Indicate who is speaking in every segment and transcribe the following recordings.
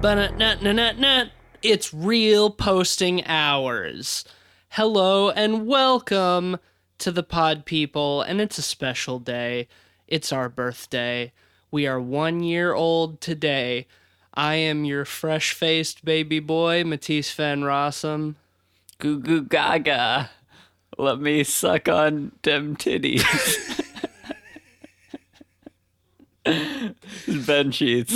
Speaker 1: Ba-na-na-na-na-na. It's real posting hours. Hello and welcome to the pod people, and it's a special day. It's our birthday. We are 1 year old today. I am your fresh-faced baby boy, Matisse Van Rossum.
Speaker 2: Goo goo gaga. Let me suck on dem titties. Ben Sheets.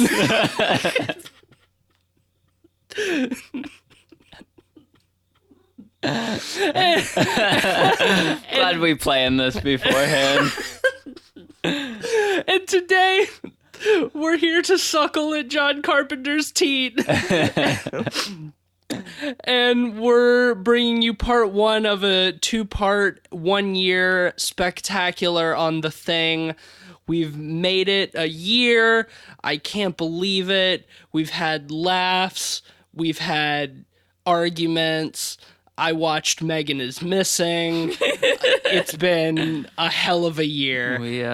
Speaker 2: Glad we planned this beforehand.
Speaker 1: And today, we're here to suckle at John Carpenter's teat. And we're bringing you part one of a two-part, 1 year spectacular on The Thing. We've made it a year. I can't believe it. We've had laughs. We've had arguments. I watched Megan is Missing. It's been a hell of a year.
Speaker 2: We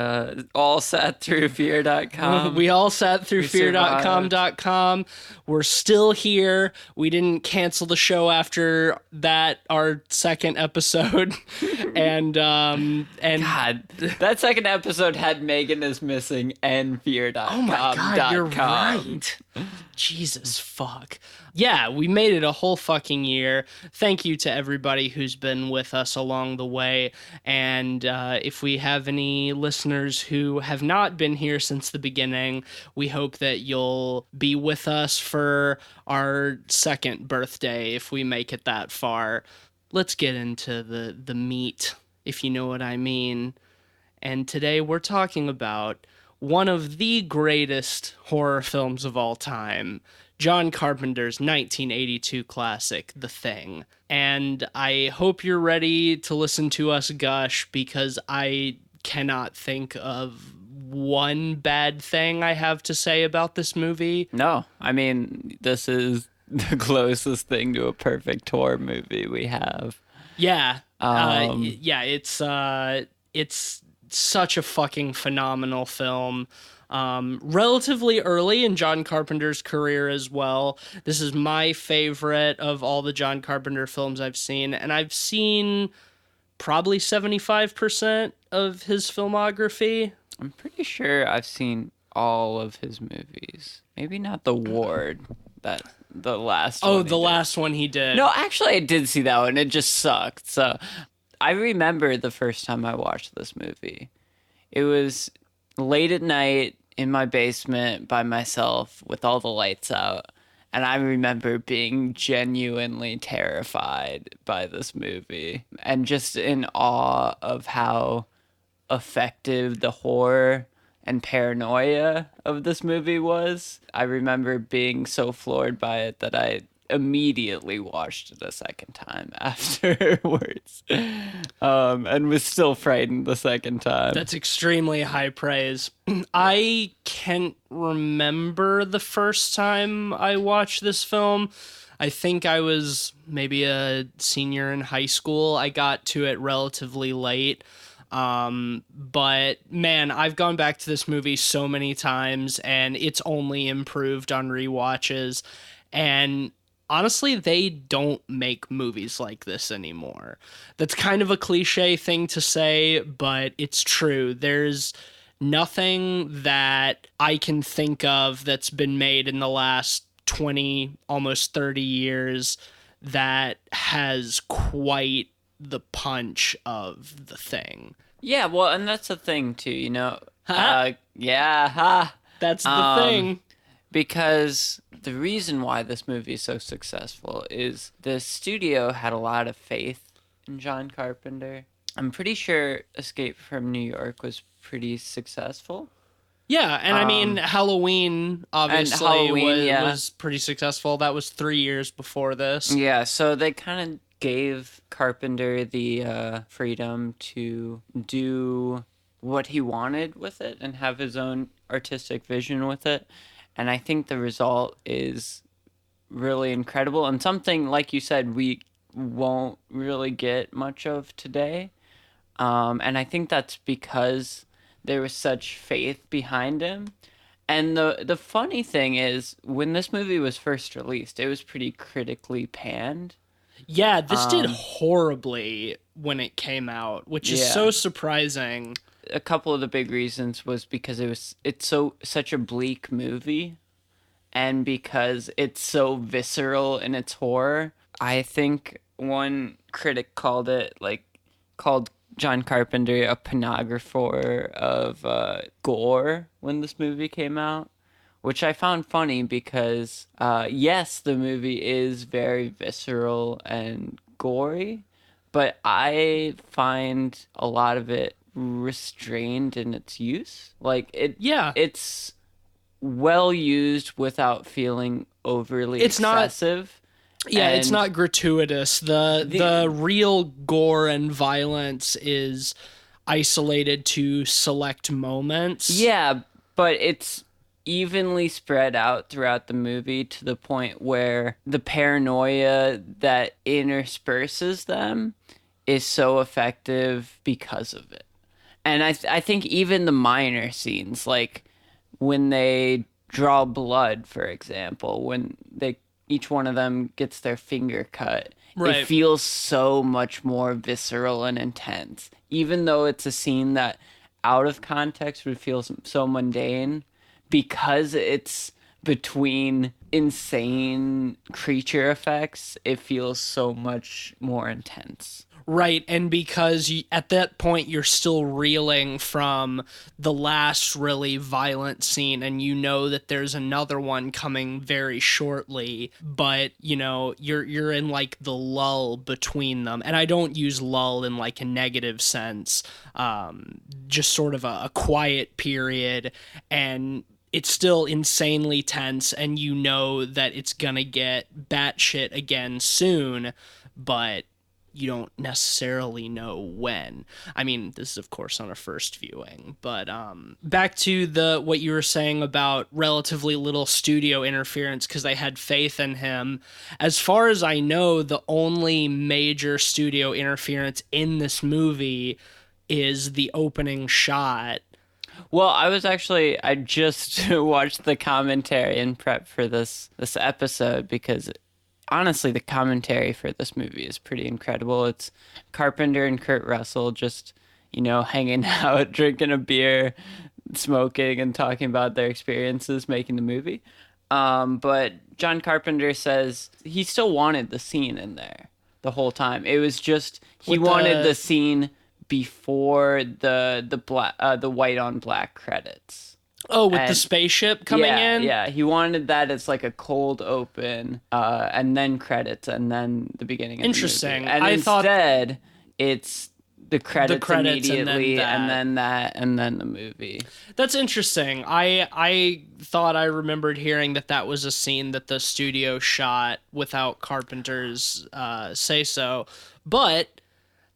Speaker 2: all sat through fear.com.
Speaker 1: We all sat through fear.com.com. We're still here. We didn't cancel the show after that, our second episode. and
Speaker 2: God, that second episode had Megan is Missing and fear.com.
Speaker 1: Oh my God, you're right. Jesus fuck. Yeah, we made it a whole fucking year. Thank you to everybody who's been with us along the way. And if we have any listeners who have not been here since the beginning, we hope that you'll be with us for our second birthday if we make it that far. Let's get into the meat, if you know what I mean. And today we're talking about one of the greatest horror films of all time, John Carpenter's 1982 classic, The Thing. And I hope you're ready to listen to us gush, because I cannot think of one bad thing I have to say about this movie.
Speaker 2: No, I mean, this is the closest thing to a perfect horror movie we have.
Speaker 1: Yeah. It's such a fucking phenomenal film. Relatively early in John Carpenter's career as well. This is my favorite of all the John Carpenter films I've seen, and I've seen probably 75% of his filmography.
Speaker 2: I'm pretty sure I've seen all of his movies. Maybe not The Ward, the last one.
Speaker 1: Oh, the last one he did.
Speaker 2: No, actually I did see that one. It just sucked. So I remember the first time I watched this movie. It was late at night in my basement by myself with all the lights out. And I remember being genuinely terrified by this movie and just in awe of how effective the horror and paranoia of this movie was. I remember being so floored by it that I immediately watched it a second time afterwards, and was still frightened the second time.
Speaker 1: That's extremely high praise. I can't remember the first time I watched this film. I think I was maybe a senior in high school. I got to it relatively late. But man, I've gone back to this movie so many times, and it's only improved on rewatches. And honestly, they don't make movies like this anymore. That's kind of a cliche thing to say, but it's true. There's nothing that I can think of that's been made in the last 20, almost 30 years that has quite the punch of The Thing.
Speaker 2: Yeah, well, and that's the thing, too, you know?
Speaker 1: That's the thing.
Speaker 2: Because the reason why this movie is so successful is the studio had a lot of faith in John Carpenter. I'm pretty sure Escape from New York was pretty successful.
Speaker 1: Yeah, and I mean, Halloween, obviously, was pretty successful. That was 3 years before this.
Speaker 2: Yeah, so they kind of gave Carpenter the freedom to do what he wanted with it and have his own artistic vision with it. And I think the result is really incredible and something, like you said, we won't really get much of today. And I think that's because there was such faith behind him. And the funny thing is, when this movie was first released, it was pretty critically panned.
Speaker 1: Yeah, this did horribly when it came out, which is so
Speaker 2: Yeah.
Speaker 1: surprising.
Speaker 2: A couple of the big reasons was because it's such a bleak movie, and because it's so visceral in its horror. I think one critic called John Carpenter a pornographer of gore when this movie came out, which I found funny because yes, the movie is very visceral and gory, but I find a lot of it restrained in its use. Like
Speaker 1: Yeah.
Speaker 2: it's well used without feeling overly
Speaker 1: It's not-
Speaker 2: excessive.
Speaker 1: Yeah, it's
Speaker 2: And
Speaker 1: not gratuitous. The real gore and violence is isolated to select moments.
Speaker 2: Yeah, but it's evenly spread out throughout the movie to the point where the paranoia that intersperses them is so effective because of it. And I think even the minor scenes, like when they draw blood, for example, when each one of them gets their finger cut,
Speaker 1: Right.
Speaker 2: it feels so much more visceral and intense. Even though it's a scene that out of context would feel so mundane, because it's between insane creature effects, it feels so much more intense.
Speaker 1: Right, and because at that point you're still reeling from the last really violent scene, and you know that there's another one coming very shortly, but you're in like the lull between them, and I don't use lull in like a negative sense, just sort of a quiet period, and it's still insanely tense, and you know that it's gonna get batshit again soon, but you don't necessarily know when. I mean, this is of course on a first viewing, but back to what you were saying about relatively little studio interference because they had faith in him. As far as I know, the only major studio interference in this movie is the opening shot.
Speaker 2: Well, I just watched the commentary in prep for this episode because honestly, the commentary for this movie is pretty incredible. It's Carpenter and Kurt Russell just, hanging out, drinking a beer, smoking, and talking about their experiences making the movie. But John Carpenter says he still wanted the scene in there the whole time. It was just he wanted the scene before the white on black credits.
Speaker 1: Oh, with the spaceship coming in?
Speaker 2: Yeah, he wanted that as like a cold open, and then credits, and then the beginning of
Speaker 1: Interesting.
Speaker 2: the movie. And instead, it's the credits immediately, and then that, and then the movie.
Speaker 1: That's interesting. I thought I remembered hearing that was a scene that the studio shot without Carpenter's say-so, but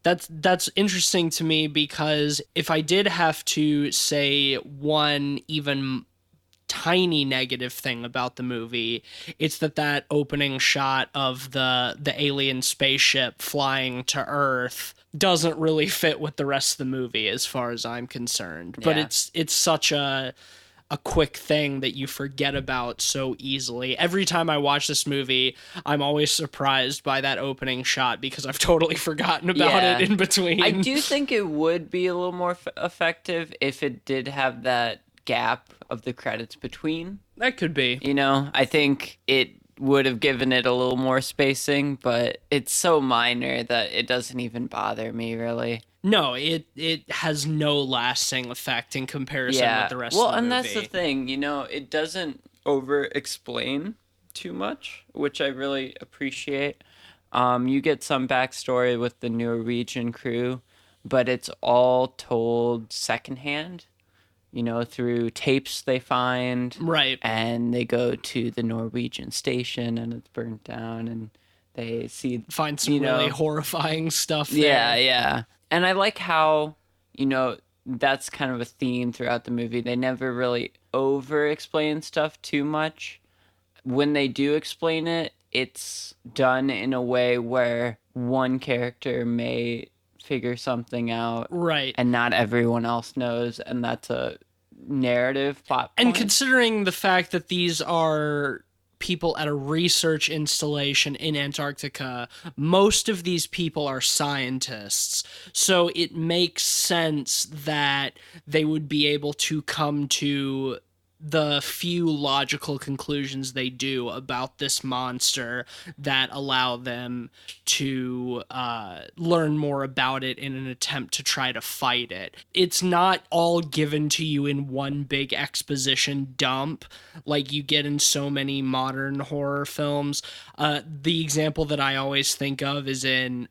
Speaker 1: that's interesting to me because if I did have to say one even tiny negative thing about the movie, it's that opening shot of the alien spaceship flying to Earth doesn't really fit with the rest of the movie as far as I'm concerned. But it's such a quick thing that you forget about so easily. Every time I watch this movie, I'm always surprised by that opening shot because I've totally forgotten about it in between.
Speaker 2: I do think it would be a little more effective if it did have that gap of the credits between.
Speaker 1: That could be.
Speaker 2: I think it would have given it a little more spacing, but it's so minor that it doesn't even bother me, really.
Speaker 1: No, it has no lasting effect in comparison with the rest of the movie.
Speaker 2: Well, and that's the thing, it doesn't over-explain too much, which I really appreciate. You get some backstory with the Norwegian crew, but it's all told secondhand, through tapes they find.
Speaker 1: Right.
Speaker 2: And they go to the Norwegian station, and it's burnt down, and they
Speaker 1: find some really horrifying stuff there.
Speaker 2: Yeah. And I like how, that's kind of a theme throughout the movie. They never really over-explain stuff too much. When they do explain it, it's done in a way where one character may figure something out.
Speaker 1: Right.
Speaker 2: And not everyone else knows. And that's a narrative plot
Speaker 1: And
Speaker 2: points.
Speaker 1: considering the fact that these are people at a research installation in Antarctica, most of these people are scientists. So it makes sense that they would be able to come to the few logical conclusions they do about this monster that allow them to learn more about it in an attempt to try to fight it. It's not all given to you in one big exposition dump like you get in so many modern horror films. The example that I always think of is in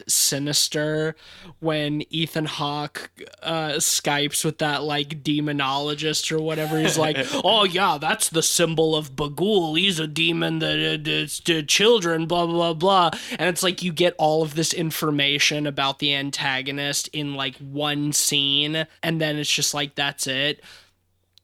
Speaker 1: Sinister, when Ethan Hawke Skypes with that like demonologist or whatever. He's like, oh yeah, that's the symbol of Bagul. He's a demon that it's to children, blah, blah, blah. And it's like you get all of this information about the antagonist in like one scene, and then it's just like, that's it.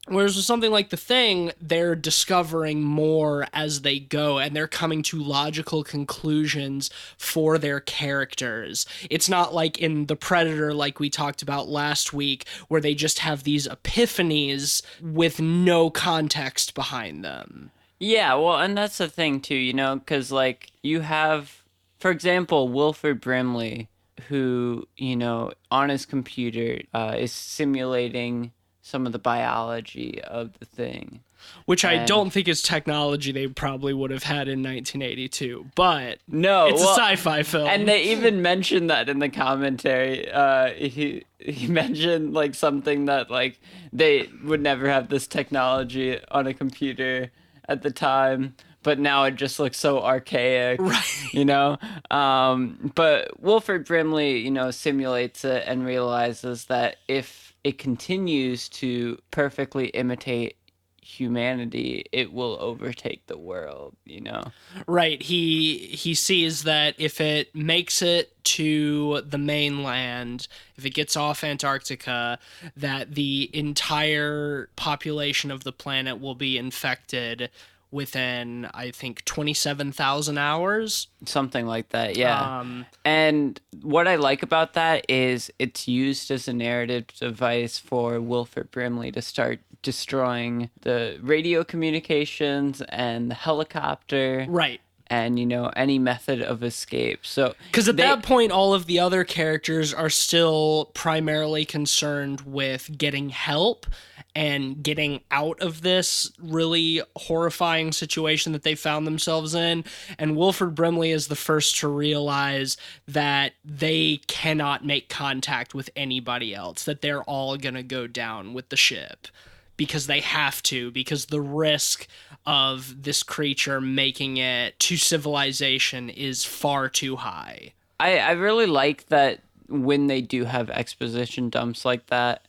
Speaker 1: Whereas with something like The Thing, they're discovering more as they go, and they're coming to logical conclusions for their characters. It's not like in The Predator, like we talked about last week, where they just have these epiphanies with no context behind them.
Speaker 2: Yeah, well, and that's the thing too, you know, because like you have, for example, Wilford Brimley, who, you know, on his computer is simulating some of the biology of the thing.
Speaker 1: Which I don't think is technology they probably would have had in 1982, but
Speaker 2: no,
Speaker 1: it's a sci-fi film.
Speaker 2: And they even mentioned that in the commentary. He mentioned like something that like they would never have this technology on a computer at the time, but now it just looks so archaic,
Speaker 1: right?
Speaker 2: You know? But Wilford Brimley, you know, simulates it and realizes that if it continues to perfectly imitate humanity, it will overtake the world, you know?
Speaker 1: Right. He sees that if it makes it to the mainland, if it gets off Antarctica, that the entire population of the planet will be infected within, I think, 27,000 hours.
Speaker 2: Something like that, yeah. And what I like about that is it's used as a narrative device for Wilford Brimley to start destroying the radio communications and the helicopter.
Speaker 1: Right.
Speaker 2: And, you know, any method of escape. So,
Speaker 1: because at that point, all of the other characters are still primarily concerned with getting help and getting out of this really horrifying situation that they found themselves in. And Wilford Brimley is the first to realize that they cannot make contact with anybody else, that they're all going to go down with the ship. Because they have to, because the risk of this creature making it to civilization is far too high.
Speaker 2: I really like that when they do have exposition dumps like that,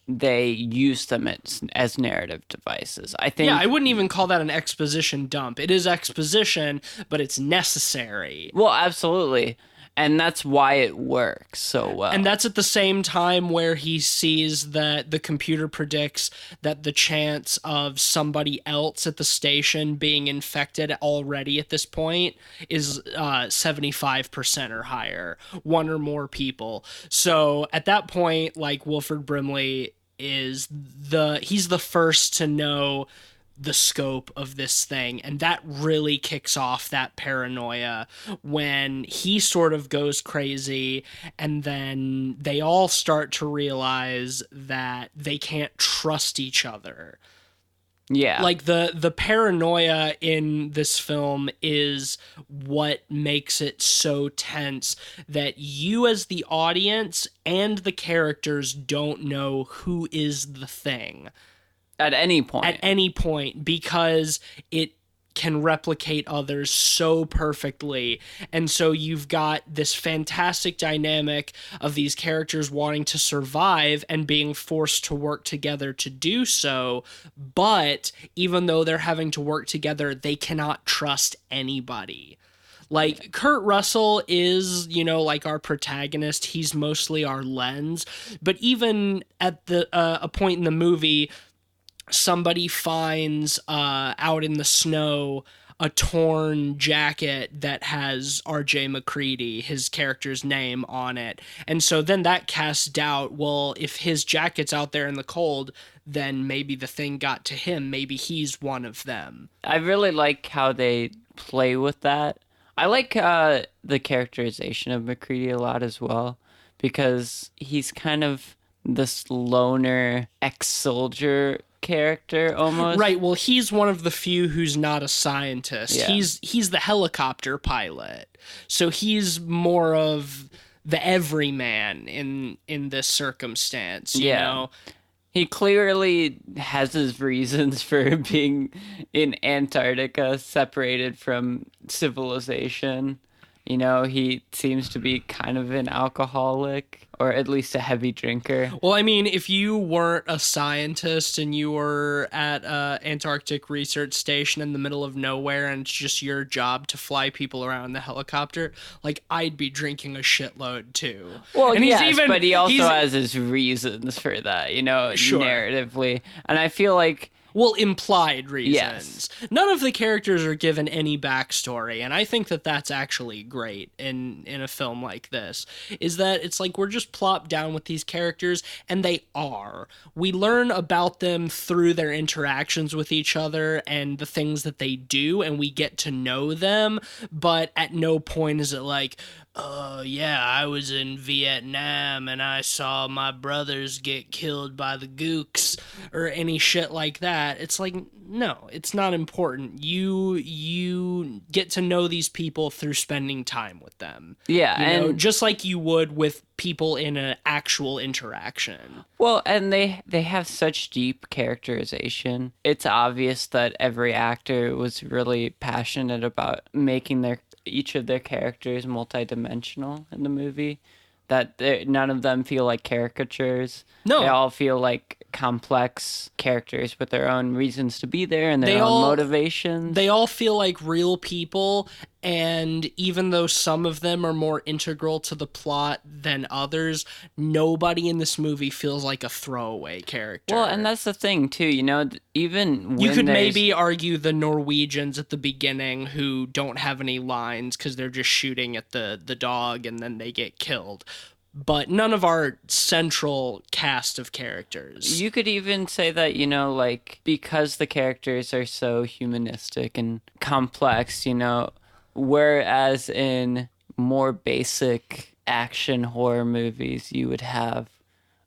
Speaker 2: they use them as narrative devices. I think.
Speaker 1: Yeah, I wouldn't even call that an exposition dump. It is exposition, but it's necessary.
Speaker 2: Well, absolutely. And that's why it works so well.
Speaker 1: And that's at the same time where he sees that the computer predicts that the chance of somebody else at the station being infected already at this point is 75% or higher, one or more people. So at that point, like, Wilford Brimley he's the first to know the scope of this thing, and that really kicks off that paranoia when he sort of goes crazy, and then they all start to realize that they can't trust each other.
Speaker 2: Yeah.
Speaker 1: Like the paranoia in this film is what makes it so tense that you as the audience and the characters don't know who is the thing.
Speaker 2: At any point,
Speaker 1: because it can replicate others so perfectly. And so you've got this fantastic dynamic of these characters wanting to survive and being forced to work together to do so. But even though they're having to work together, they cannot trust anybody. Like, Kurt Russell is, you know, like our protagonist. He's mostly our lens. But even at a point in the movie, somebody finds out in the snow a torn jacket that has RJ McCready, his character's name, on it. And so then that casts doubt. Well, if his jacket's out there in the cold, then maybe the thing got to him. Maybe he's one of them.
Speaker 2: I really like how they play with that. I like the characterization of McCready a lot as well, because he's kind of this loner ex-soldier character almost.
Speaker 1: Right, well, he's one of the few who's not a scientist.
Speaker 2: Yeah.
Speaker 1: He's the helicopter pilot. So he's more of the everyman in this circumstance, you know?
Speaker 2: He clearly has his reasons for being in Antarctica, separated from civilization. You know, he seems to be kind of an alcoholic, or at least a heavy drinker.
Speaker 1: Well, I mean, if you weren't a scientist and you were at an Antarctic research station in the middle of nowhere and it's just your job to fly people around in the helicopter, like, I'd be drinking a shitload too.
Speaker 2: Well,
Speaker 1: and
Speaker 2: yes, but he also has his reasons for that, you know,
Speaker 1: Sure.
Speaker 2: narratively. And I feel like...
Speaker 1: Well, implied reasons.
Speaker 2: Yes.
Speaker 1: None of the characters are given any backstory, and I think that that's actually great in a film like this, is that it's like we're just plopped down with these characters, and they are. We learn about them through their interactions with each other and the things that they do, and we get to know them, but at no point is it like, oh, yeah, I was in Vietnam and I saw my brothers get killed by the gooks or any shit like that. It's like, no, it's not important. You get to know these people through spending time with them.
Speaker 2: Yeah,
Speaker 1: you know,
Speaker 2: and
Speaker 1: just like you would with people in an actual interaction.
Speaker 2: well, and they have such deep characterization. It's obvious that every actor was really passionate about making each of their characters multidimensional in the movie. That none of them feel like caricatures.
Speaker 1: No.
Speaker 2: They all feel like complex characters with their own reasons to be there and their own motivations.
Speaker 1: They all feel like real people, and even though some of them are more integral to the plot than others, nobody in this movie feels like a throwaway character.
Speaker 2: Well, and that's the thing, too, you know, even when
Speaker 1: you could maybe argue the Norwegians at the beginning who don't have any lines because they're just shooting at the dog and then they get killed. But none of our central cast of characters.
Speaker 2: You could even say that, you know, like, because the characters are so humanistic and complex, you know, whereas in more basic action horror movies, you would have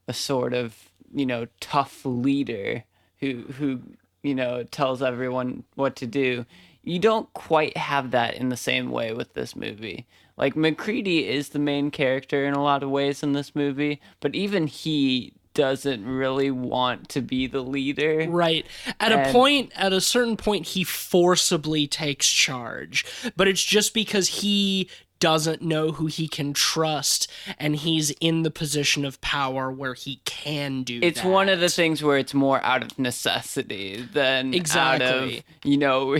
Speaker 2: a sort of, you know, tough leader who you know, tells everyone what to do. You don't quite have that in the same way with this movie. Like, McCready is the main character in a lot of ways in this movie, but even he doesn't really want to be the leader.
Speaker 1: Right. At a certain point, he forcibly takes charge, but it's just because he doesn't know who he can trust, and he's in the position of power where he can do
Speaker 2: it's
Speaker 1: that.
Speaker 2: one of the things where it's more out of necessity than out of, you know,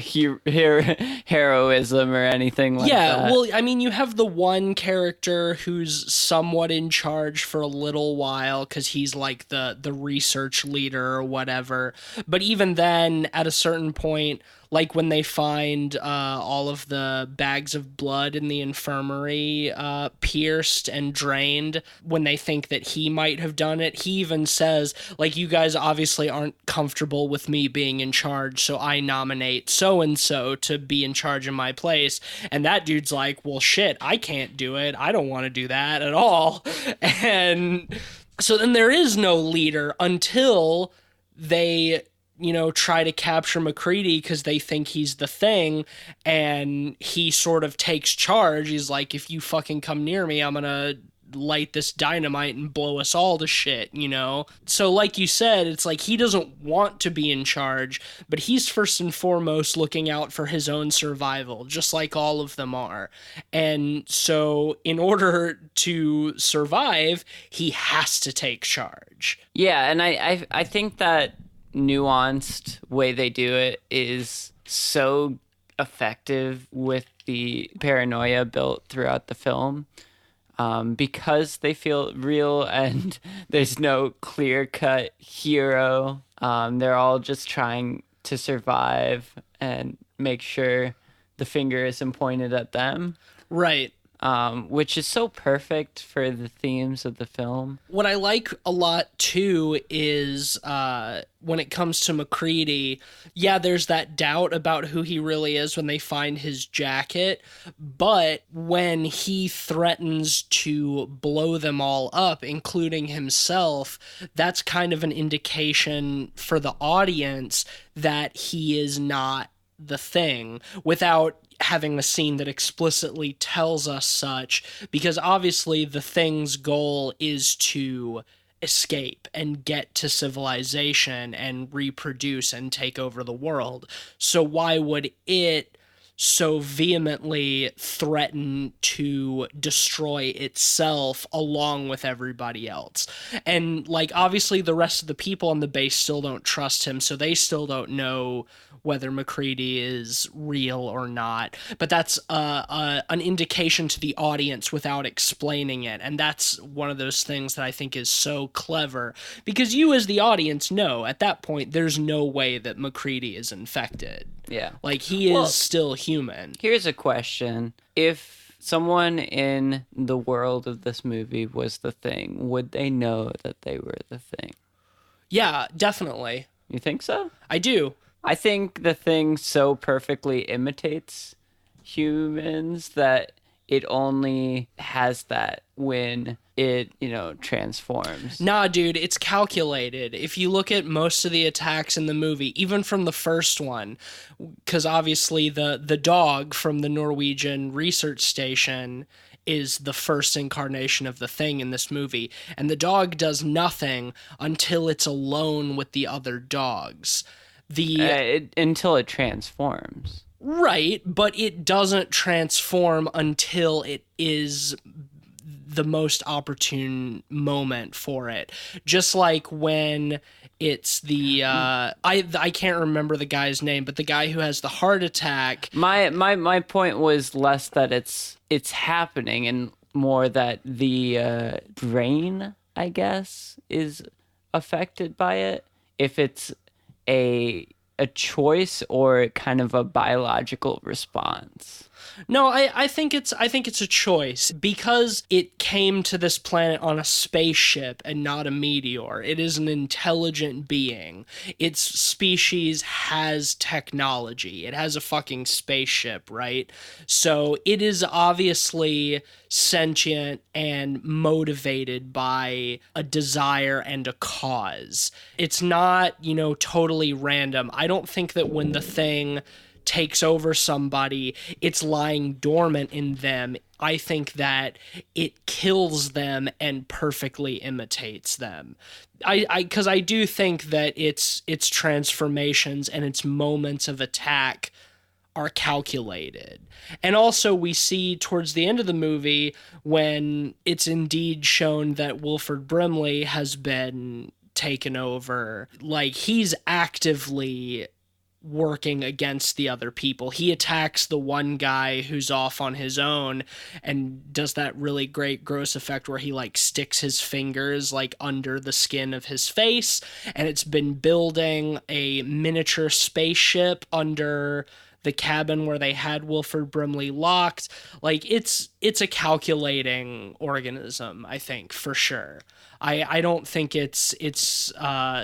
Speaker 2: heroism or anything like that.
Speaker 1: Yeah, well, I mean, you have the one character who's somewhat in charge for a little while because he's like the research leader or whatever, but even then, at a certain point, like when they find all of the bags of blood in the infirmary pierced and drained, when they think that he might have done it, he even says, like, you guys obviously aren't comfortable with me being in charge, so I nominate so-and-so to be in charge in my place. And that dude's like, well, shit, I can't do it. I don't want to do that at all. And so then there is no leader until they, you know, try to capture McCready because they think he's the thing, and he sort of takes charge. He's like, if you fucking come near me, I'm gonna light this dynamite and blow us all to shit, you know? So like you said, it's like he doesn't want to be in charge, but he's first and foremost looking out for his own survival, just like all of them are. And so in order to survive, he has to take charge.
Speaker 2: Yeah, and I think that nuanced way they do it is so effective with the paranoia built throughout the film, because they feel real and there's no clear-cut hero. They're all just trying to survive, and make sure the finger isn't pointed at them,
Speaker 1: Right.
Speaker 2: which is so perfect for the themes of the film.
Speaker 1: What I like a lot too is when it comes to MacReady, yeah, there's that doubt about who he really is when they find his jacket, but when he threatens to blow them all up, including himself, that's kind of an indication for the audience that he is not the Thing, without having a scene that explicitly tells us such, because obviously the Thing's goal is to escape and get to civilization and reproduce and take over the world. So why would it so vehemently threaten to destroy itself along with everybody else? And like, obviously the rest of the people on the base still don't trust him, so they still don't know whether MacReady is real or not. But that's an indication to the audience without explaining it. And that's one of those things that I think is so clever, because you as the audience know at that point there's no way that MacReady is infected.
Speaker 2: Yeah.
Speaker 1: Like, he is still human.
Speaker 2: Here's a question. If someone in the world of this movie was the Thing, would they know that they were the Thing?
Speaker 1: Yeah, definitely.
Speaker 2: You think so?
Speaker 1: I do.
Speaker 2: I think the Thing so perfectly imitates humans that it only has that when it, transforms.
Speaker 1: Nah, dude, it's calculated. If you look at most of the attacks in the movie, even from the first one, because obviously the dog from the Norwegian research station is the first incarnation of the Thing in this movie, and the dog does nothing until it's alone with the other dogs.
Speaker 2: Until it transforms.
Speaker 1: Right, but it doesn't transform until it is the most opportune moment for it. Just like when it's the I can't remember the guy's name, but the guy who has the heart attack.
Speaker 2: My point was less that it's happening and more that the brain, I guess, is affected by it. If it's a choice or kind of a biological response.
Speaker 1: No, I think it's a choice, because it came to this planet on a spaceship and not a meteor. It is an intelligent being. Its species has technology. It has a fucking spaceship, right? So it is obviously sentient and motivated by a desire and a cause. It's not, totally random. I don't think that when the Thing takes over somebody, it's lying dormant in them. I think that it kills them and perfectly imitates them. Because I do think that its transformations and its moments of attack are calculated. And also we see towards the end of the movie, when it's indeed shown that Wilford Brimley has been taken over, like, he's actively working against the other people. He attacks the one guy who's off on his own and does that really great gross effect where he like sticks his fingers like under the skin of his face, and it's been building a miniature spaceship under the cabin where they had Wilford Brimley locked. Like, it's a calculating organism, I think, for sure. I don't think it's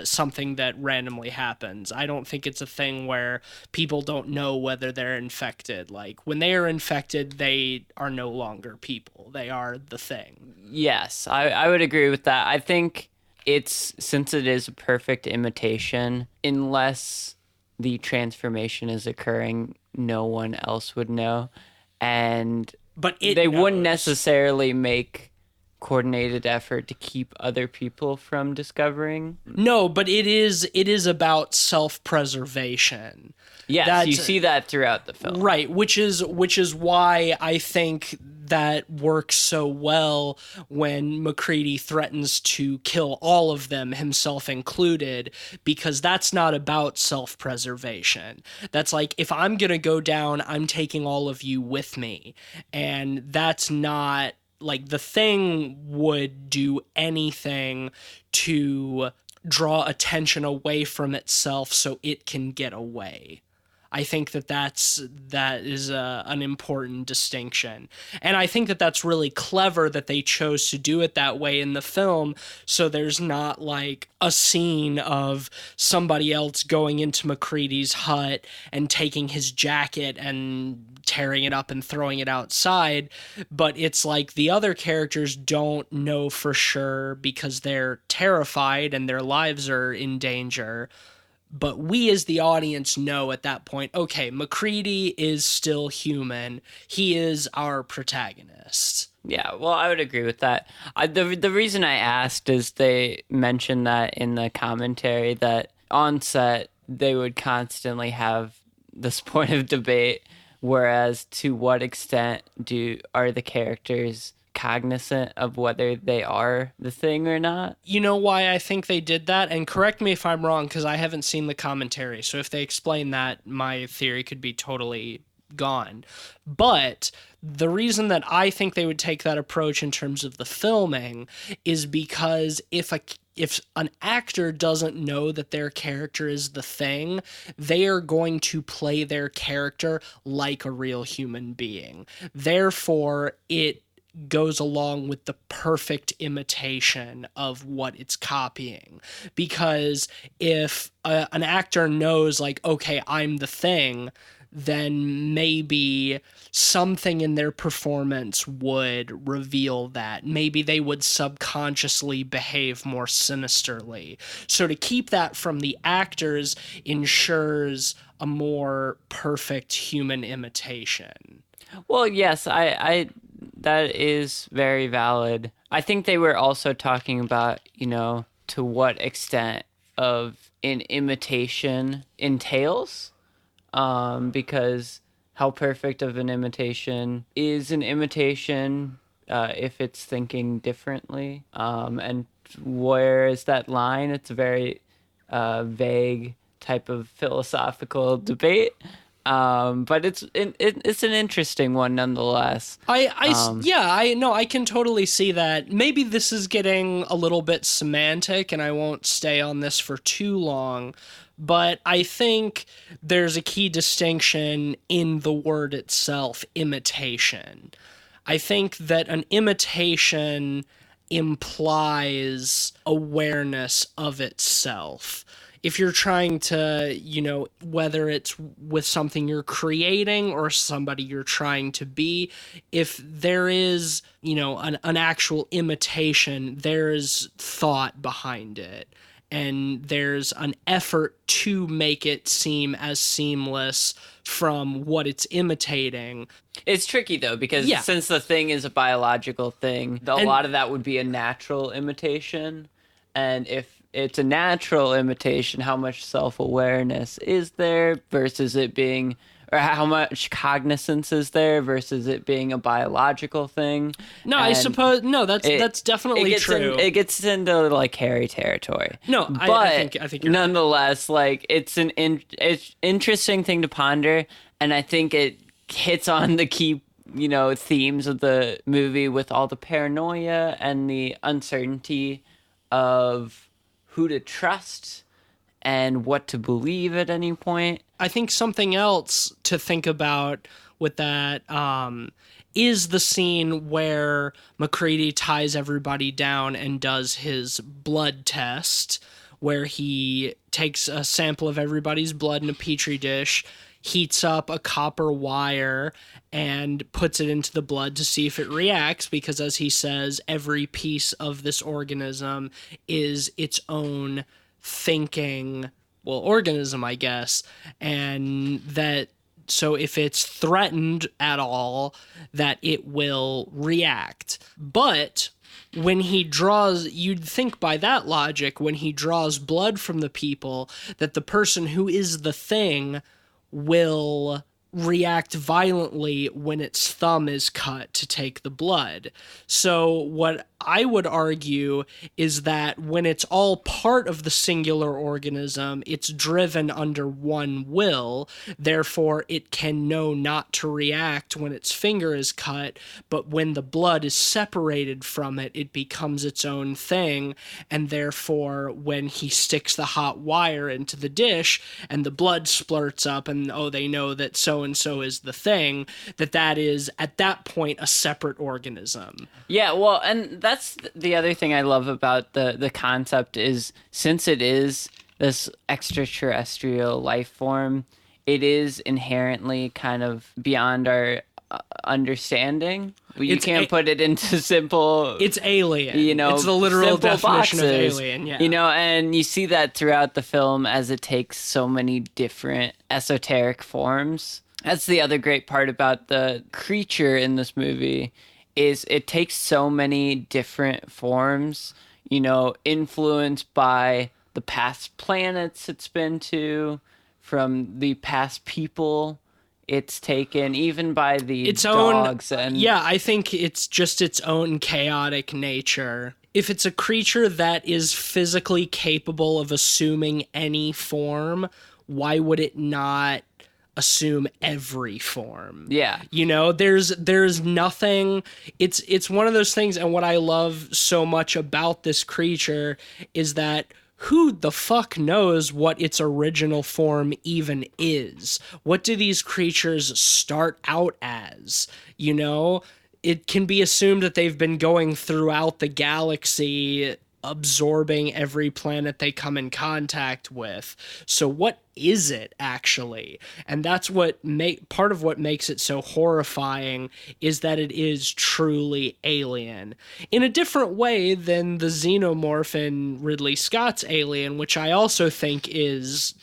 Speaker 1: something that randomly happens. I don't think it's a thing where people don't know whether they're infected. Like, when they are infected, they are no longer people. They are the Thing.
Speaker 2: Yes, I would agree with that. I think since it is a perfect imitation, unless the transformation is occurring, no one else would know. But they wouldn't necessarily make coordinated effort to keep other people from discovering.
Speaker 1: No, but it is about self-preservation.
Speaker 2: Yes, you see that throughout the film.
Speaker 1: Right, which is why I think that works so well when MacReady threatens to kill all of them, himself included, because that's not about self-preservation. That's like, if I'm going to go down, I'm taking all of you with me. And that's not, like, the Thing would do anything to draw attention away from itself so it can get away. I think that is an important distinction. And I think that that's really clever that they chose to do it that way in the film, so there's not like a scene of somebody else going into MacReady's hut and taking his jacket and tearing it up and throwing it outside, but it's like the other characters don't know for sure because they're terrified and their lives are in danger. But we as the audience know at that point, okay, MacReady is still human. He is our protagonist.
Speaker 2: Yeah, well, I would agree with that. The reason I asked is they mentioned that in the commentary that on set they would constantly have this point of debate, whereas to what extent are the characters cognizant of whether they are the thing or not?
Speaker 1: You know why I think they did that? And correct me if I'm wrong, because I haven't seen the commentary. So if they explain that, my theory could be totally gone. But the reason that I think they would take that approach in terms of the filming is because if an actor doesn't know that their character is the thing, they are going to play their character like a real human being. Therefore, it goes along with the perfect imitation of what it's copying. Because if an actor knows, like, okay, I'm the thing, then maybe something in their performance would reveal that. Maybe they would subconsciously behave more sinisterly. So to keep that from the actors ensures a more perfect human imitation.
Speaker 2: Well, yes, I that is very valid. I think they were also talking about, to what extent of an imitation entails, because how perfect of an imitation is an imitation if it's thinking differently, and where is that line? It's a very vague type of philosophical debate. But it's an interesting one nonetheless.
Speaker 1: I can totally see that. Maybe this is getting a little bit semantic, and I won't stay on this for too long. But I think there's a key distinction in the word itself, imitation. I think that an imitation implies awareness of itself. If you're trying to, whether it's with something you're creating or somebody you're trying to be, if there is, an actual imitation, there's thought behind it. And there's an effort to make it seem as seamless from what it's imitating.
Speaker 2: It's tricky, though, because since the thing is a biological thing, a lot of that would be a natural imitation. And if it's a natural imitation, how much self-awareness is there versus it being, or how much cognizance is there versus it being a biological thing?
Speaker 1: No, I suppose that's definitely true.
Speaker 2: It gets into like hairy territory.
Speaker 1: No,
Speaker 2: but
Speaker 1: I think you're
Speaker 2: nonetheless, like it's it's interesting thing to ponder, and I think it hits on the key themes of the movie with all the paranoia and the uncertainty of who to trust and what to believe at any point.
Speaker 1: I think something else to think about with that is the scene where MacReady ties everybody down and does his blood test, where he takes a sample of everybody's blood in a petri dish, heats up a copper wire, and puts it into the blood to see if it reacts, because as he says, every piece of this organism is its own thinking, organism, I guess, and that so if it's threatened at all, that it will react. But when he draws, you'd think by that logic, when he draws blood from the people, that the person who is the thing will react violently when its thumb is cut to take the blood. So what I would argue is that when it's all part of the singular organism, it's driven under one will. Therefore, it can know not to react when its finger is cut, but when the blood is separated from it, it becomes its own thing. And therefore, when he sticks the hot wire into the dish and the blood splurts up and, oh, they know that so-and-so is the thing, that is, at that point, a separate organism.
Speaker 2: Yeah, well, and that's the other thing I love about the concept is, since it is this extraterrestrial life form, it is inherently kind of beyond our understanding. You can't put it into simple...
Speaker 1: It's alien. It's the literal definition of alien, yeah.
Speaker 2: And you see that throughout the film as it takes so many different esoteric forms. That's the other great part about the creature in this movie, is it takes so many different forms, influenced by the past planets it's been to, from the past people it's taken, even by the dogs.
Speaker 1: I think it's just its own chaotic nature. If it's a creature that is physically capable of assuming any form, why would it not assume every form?
Speaker 2: Yeah.
Speaker 1: There's nothing. It's one of those things, and what I love so much about this creature is that who the fuck knows what its original form even is? What do these creatures start out as? It can be assumed that they've been going throughout the galaxy, absorbing every planet they come in contact with. So what is it actually? And that's part of what makes it so horrifying, is that it is truly alien in a different way than the xenomorph in Ridley Scott's Alien, which I also think is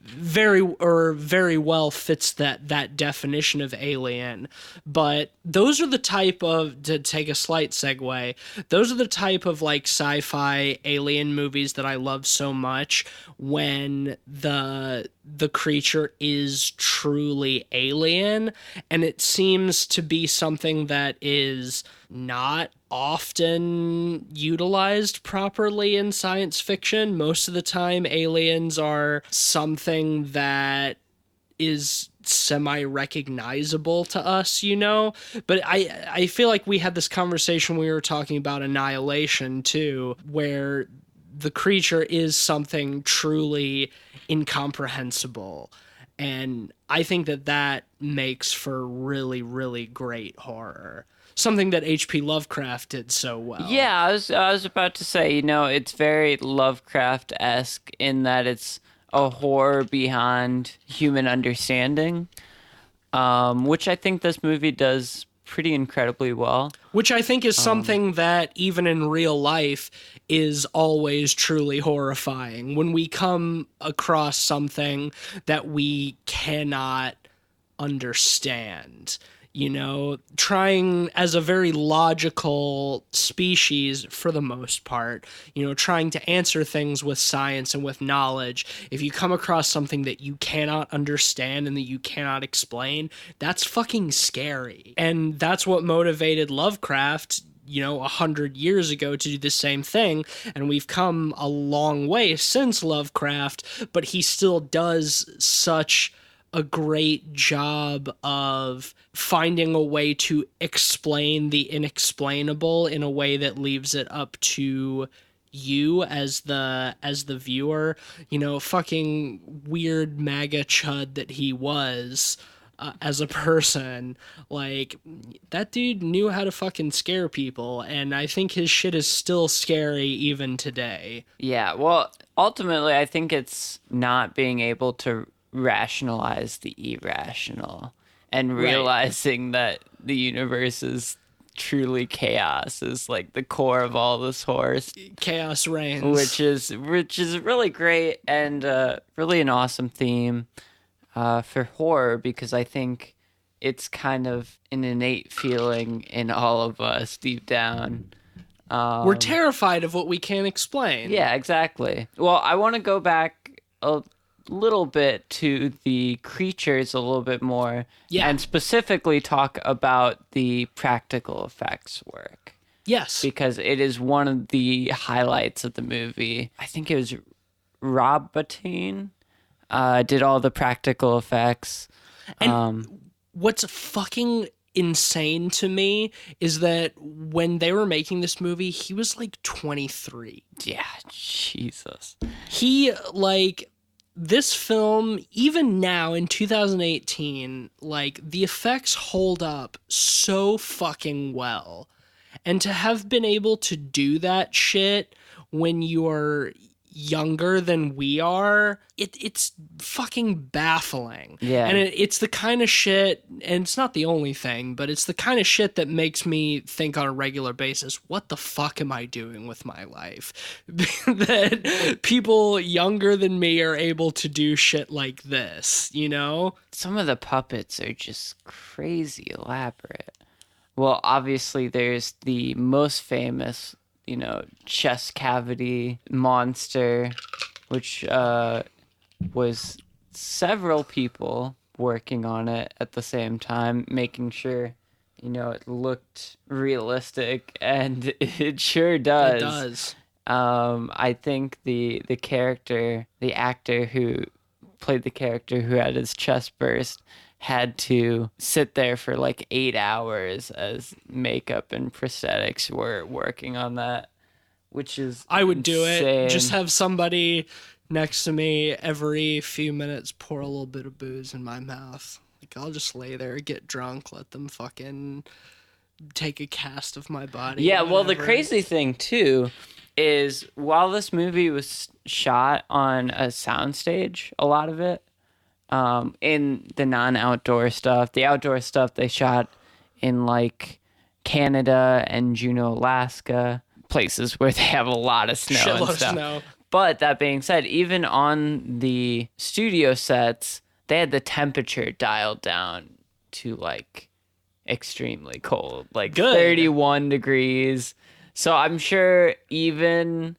Speaker 1: very well fits that definition of alien. But those are the type of, to take a slight segue, those are the type of like sci-fi alien movies that I love so much, when the creature is truly alien, and it seems to be something that is not often utilized properly in science fiction. Most of the time, aliens are something that is semi-recognizable to us, But I feel like we had this conversation when we were talking about Annihilation, too, where the creature is something truly incomprehensible. And I think that makes for really, really great horror. Something that H.P. Lovecraft did so well.
Speaker 2: Yeah, I was about to say, it's very Lovecraft-esque in that it's a horror beyond human understanding, which I think this movie does pretty incredibly well.
Speaker 1: Which I think is something that, even in real life, is always truly horrifying. When we come across something that we cannot understand, trying as a very logical species for the most part, trying to answer things with science and with knowledge. If you come across something that you cannot understand and that you cannot explain, that's fucking scary. And that's what motivated Lovecraft 100 years ago to do the same thing. And we've come a long way since Lovecraft, but he still does such a great job of finding a way to explain the inexplainable in a way that leaves it up to you as the viewer. Fucking weird MAGA chud that he was as a person, like, that dude knew how to fucking scare people, and I think his shit is still scary even today.
Speaker 2: Yeah, well, ultimately I think it's not being able to rationalize the irrational and realizing that the universe is truly chaos is like the core of all this horror.
Speaker 1: Chaos reigns,
Speaker 2: which is really great and really an awesome theme for horror, because I think it's kind of an innate feeling in all of us deep down.
Speaker 1: We're terrified of what we can't explain.
Speaker 2: Yeah, exactly. Well, I want to go back a little bit to the creatures a little bit more, and specifically talk about the practical effects work.
Speaker 1: Yes.
Speaker 2: because it is one of the highlights of the movie. I think it was Rob Bottin did all the practical effects.
Speaker 1: And what's fucking insane to me is that when they were making this movie, he was like 23.
Speaker 2: Yeah, Jesus.
Speaker 1: He, like, this film, even now in 2018, like, the effects hold up so fucking well. And to have been able to do that shit when you're younger than we are, it's fucking baffling.
Speaker 2: Yeah.
Speaker 1: And it's the kind of shit, and it's not the only thing, but it's the kind of shit that makes me think on a regular basis, what the fuck am I doing with my life? That people younger than me are able to do shit like this, you know?
Speaker 2: Some of the puppets are just crazy elaborate. Well, obviously there's the most famous, chest cavity monster, which was several people working on it at the same time, making sure, it looked realistic, and it sure does.
Speaker 1: It does.
Speaker 2: I think the actor who played the character who had his chest burst had to sit there for like 8 hours as makeup and prosthetics were working on that, which is
Speaker 1: I would do it.
Speaker 2: insane.
Speaker 1: Just have somebody next to me every few minutes pour a little bit of booze in my mouth. Like, I'll just lay there, get drunk, let them fucking take a cast of my body.
Speaker 2: Yeah, well, the
Speaker 1: whatever.
Speaker 2: crazy thing too is while this movie was shot on a soundstage, a lot of it, in the non-outdoor stuff, the outdoor stuff they shot in like Canada and Juneau, Alaska, places where they have a lot of snow
Speaker 1: Shitload
Speaker 2: and
Speaker 1: of
Speaker 2: stuff.
Speaker 1: snow.
Speaker 2: But that being said, even on the studio sets, they had the temperature dialed down to like extremely cold, like
Speaker 1: Good.
Speaker 2: 31 degrees. So I'm sure even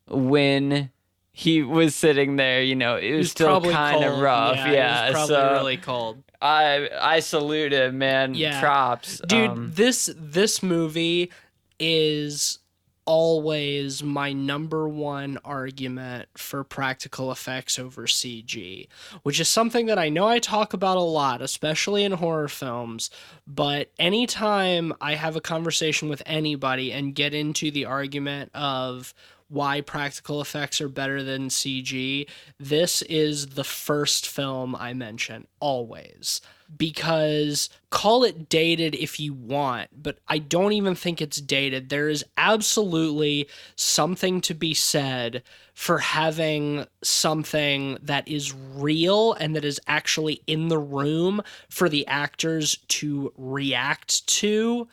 Speaker 2: when he was sitting there, it was still
Speaker 1: probably
Speaker 2: kind of
Speaker 1: cold.
Speaker 2: rough.
Speaker 1: Yeah, it was probably
Speaker 2: so
Speaker 1: really cold.
Speaker 2: I salute him, man.
Speaker 1: Yeah.
Speaker 2: Props.
Speaker 1: Dude, this movie is always my number one argument for practical effects over CG, which is something that I know I talk about a lot, especially in horror films, but anytime I have a conversation with anybody and get into the argument of why practical effects are better than CG, this is the first film I mention, always. Because call it dated if you want, but I don't even think it's dated. There is absolutely something to be said for having something that is real and that is actually in the room for the actors to react to,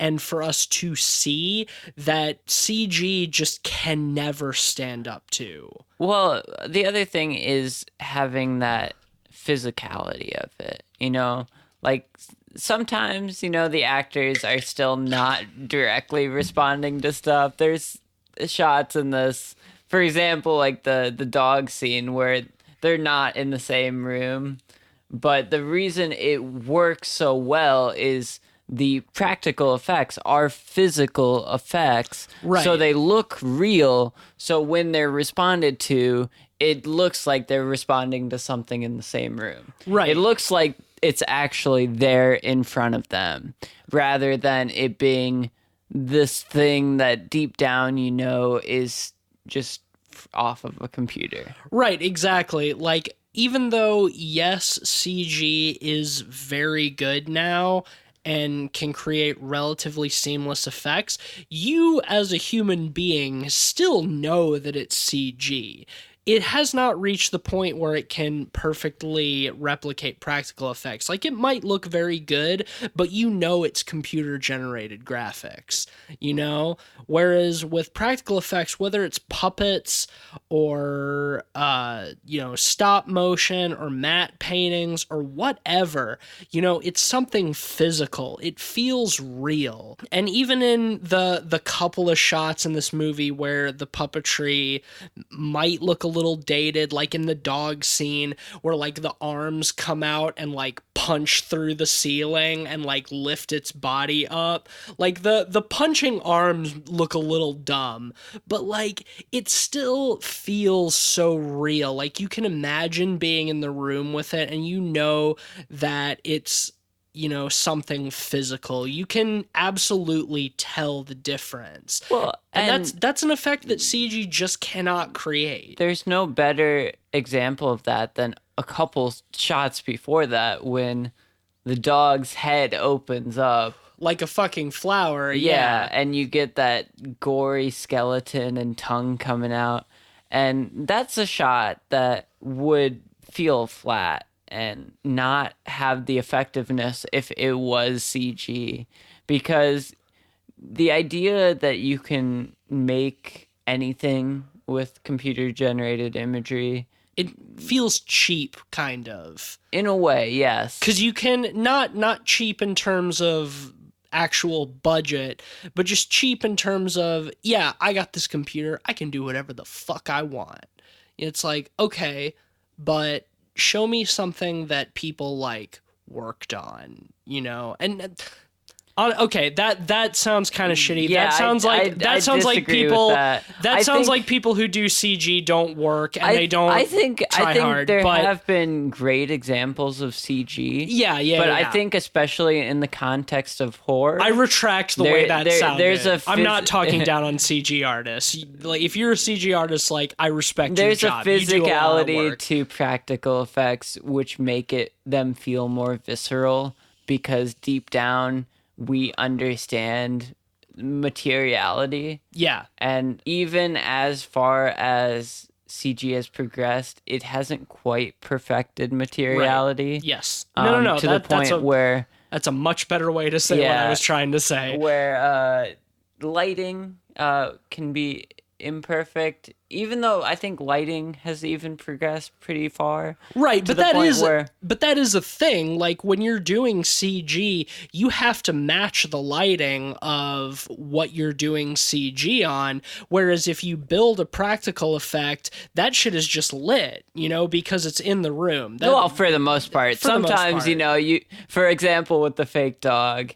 Speaker 1: and for us to see that CG just can never stand up to.
Speaker 2: Well, the other thing is having that physicality of it, like sometimes, the actors are still not directly responding to stuff. There's shots in this, for example, like the dog scene where they're not in the same room, but the reason it works so well is the practical effects are physical effects.
Speaker 1: Right.
Speaker 2: So they look real. So when they're responded to, it looks like they're responding to something in the same room.
Speaker 1: Right.
Speaker 2: It looks like it's actually there in front of them, rather than it being this thing that deep down is just off of a computer.
Speaker 1: Right, exactly. Like, even though, yes, CG is very good now and can create relatively seamless effects, you as a human being still know that it's CG. It has not reached the point where it can perfectly replicate practical effects. Like, it might look very good, but it's computer generated graphics, Whereas with practical effects, whether it's puppets or, stop motion or matte paintings or whatever, it's something physical. It feels real. And even in the couple of shots in this movie where the puppetry might look a little dated, like in the dog scene where like the arms come out and like punch through the ceiling and like lift its body up. Like the punching arms look a little dumb, but like it still feels so real. Like you can imagine being in the room with it and you know that it's, you know, something physical. You can absolutely tell the difference.
Speaker 2: Well,
Speaker 1: and that's an effect that CG just cannot create.
Speaker 2: There's no better example of that than a couple shots before that when the dog's head opens up.
Speaker 1: Like a fucking flower,
Speaker 2: Yeah, and you get that gory skeleton and tongue coming out. And that's a shot that would feel flat and not have the effectiveness if it was CG. Because the idea that you can make anything with computer-generated imagery...
Speaker 1: It feels cheap, kind of.
Speaker 2: In a way, yes.
Speaker 1: Because you can, not cheap in terms of actual budget, but just cheap in terms of, yeah, I got this computer, I can do whatever the fuck I want. It's like, okay, but show me something that people like worked on, you know? And okay, that sounds kind of shitty.
Speaker 2: Yeah,
Speaker 1: that sounds like people like people who do CG don't work and they don't
Speaker 2: I think
Speaker 1: hard,
Speaker 2: there
Speaker 1: but
Speaker 2: have been great examples of CG.
Speaker 1: Yeah.
Speaker 2: But I think especially in the context of horror,
Speaker 1: I retract the way that sounded. I'm not talking down on CG artists. Like if you're a CG artist, like I respect your job.
Speaker 2: There's a physicality to practical effects which make them feel more visceral because deep down we understand materiality.
Speaker 1: Yeah.
Speaker 2: And even as far as CG has progressed, it hasn't quite perfected materiality.
Speaker 1: Right. Yes. No.
Speaker 2: To the point where...
Speaker 1: That's a much better way to say what I was trying to say.
Speaker 2: Where lighting can be imperfect, even though I think lighting has even progressed pretty far.
Speaker 1: Right, but that is a thing. Like when you're doing CG, you have to match the lighting of what you're doing CG on. Whereas if you build a practical effect, that shit is just lit, you know, because it's in the room.
Speaker 2: Well, for the most part. Sometimes, you know, for example, with the fake dog,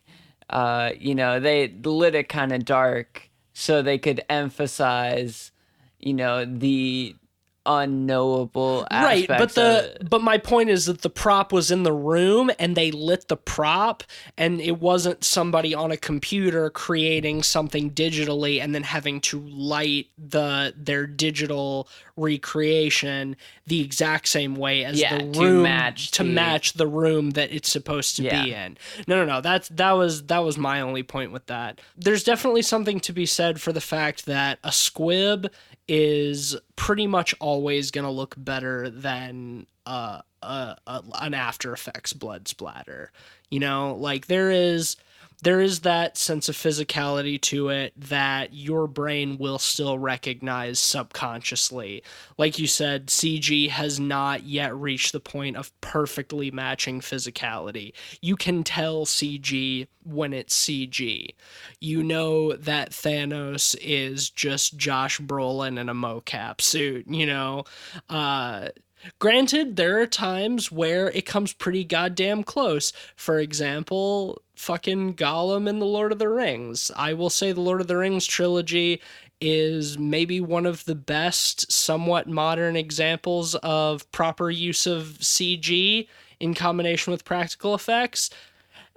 Speaker 2: you know, they lit it kind of dark so they could emphasize, you know, the unknowable aspects
Speaker 1: but my point is that the prop was in the room and they lit the prop and it wasn't somebody on a computer creating something digitally and then having to light their digital recreation the exact same way as the room to match the room that it's supposed to be in. No. That was my only point with that. There's definitely something to be said for the fact that a squib is pretty much always going to look better than an After Effects blood splatter. You know, like there is that sense of physicality to it that your brain will still recognize subconsciously. Like you said, CG has not yet reached the point of perfectly matching physicality. You can tell CG when it's CG. You know that Thanos is just Josh Brolin in a mocap suit, you know? Granted, there are times where it comes pretty goddamn close. For example, fucking Gollum in The Lord of the Rings. I will say the Lord of the Rings trilogy is maybe one of the best somewhat modern examples of proper use of CG in combination with practical effects.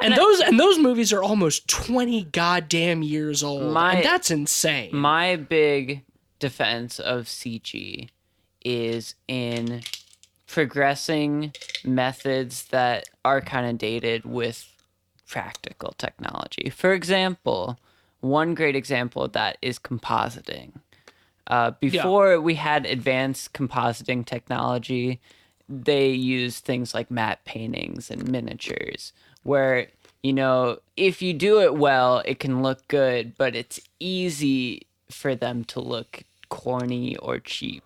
Speaker 1: And those movies are almost 20 goddamn years old. And that's insane.
Speaker 2: My big defense of CG is in progressing methods that are kind of dated with practical technology. For example, one great example of that is compositing. Before we had advanced compositing technology, they used things like matte paintings and miniatures, where, you know, if you do it well, it can look good, but it's easy for them to look corny or cheap.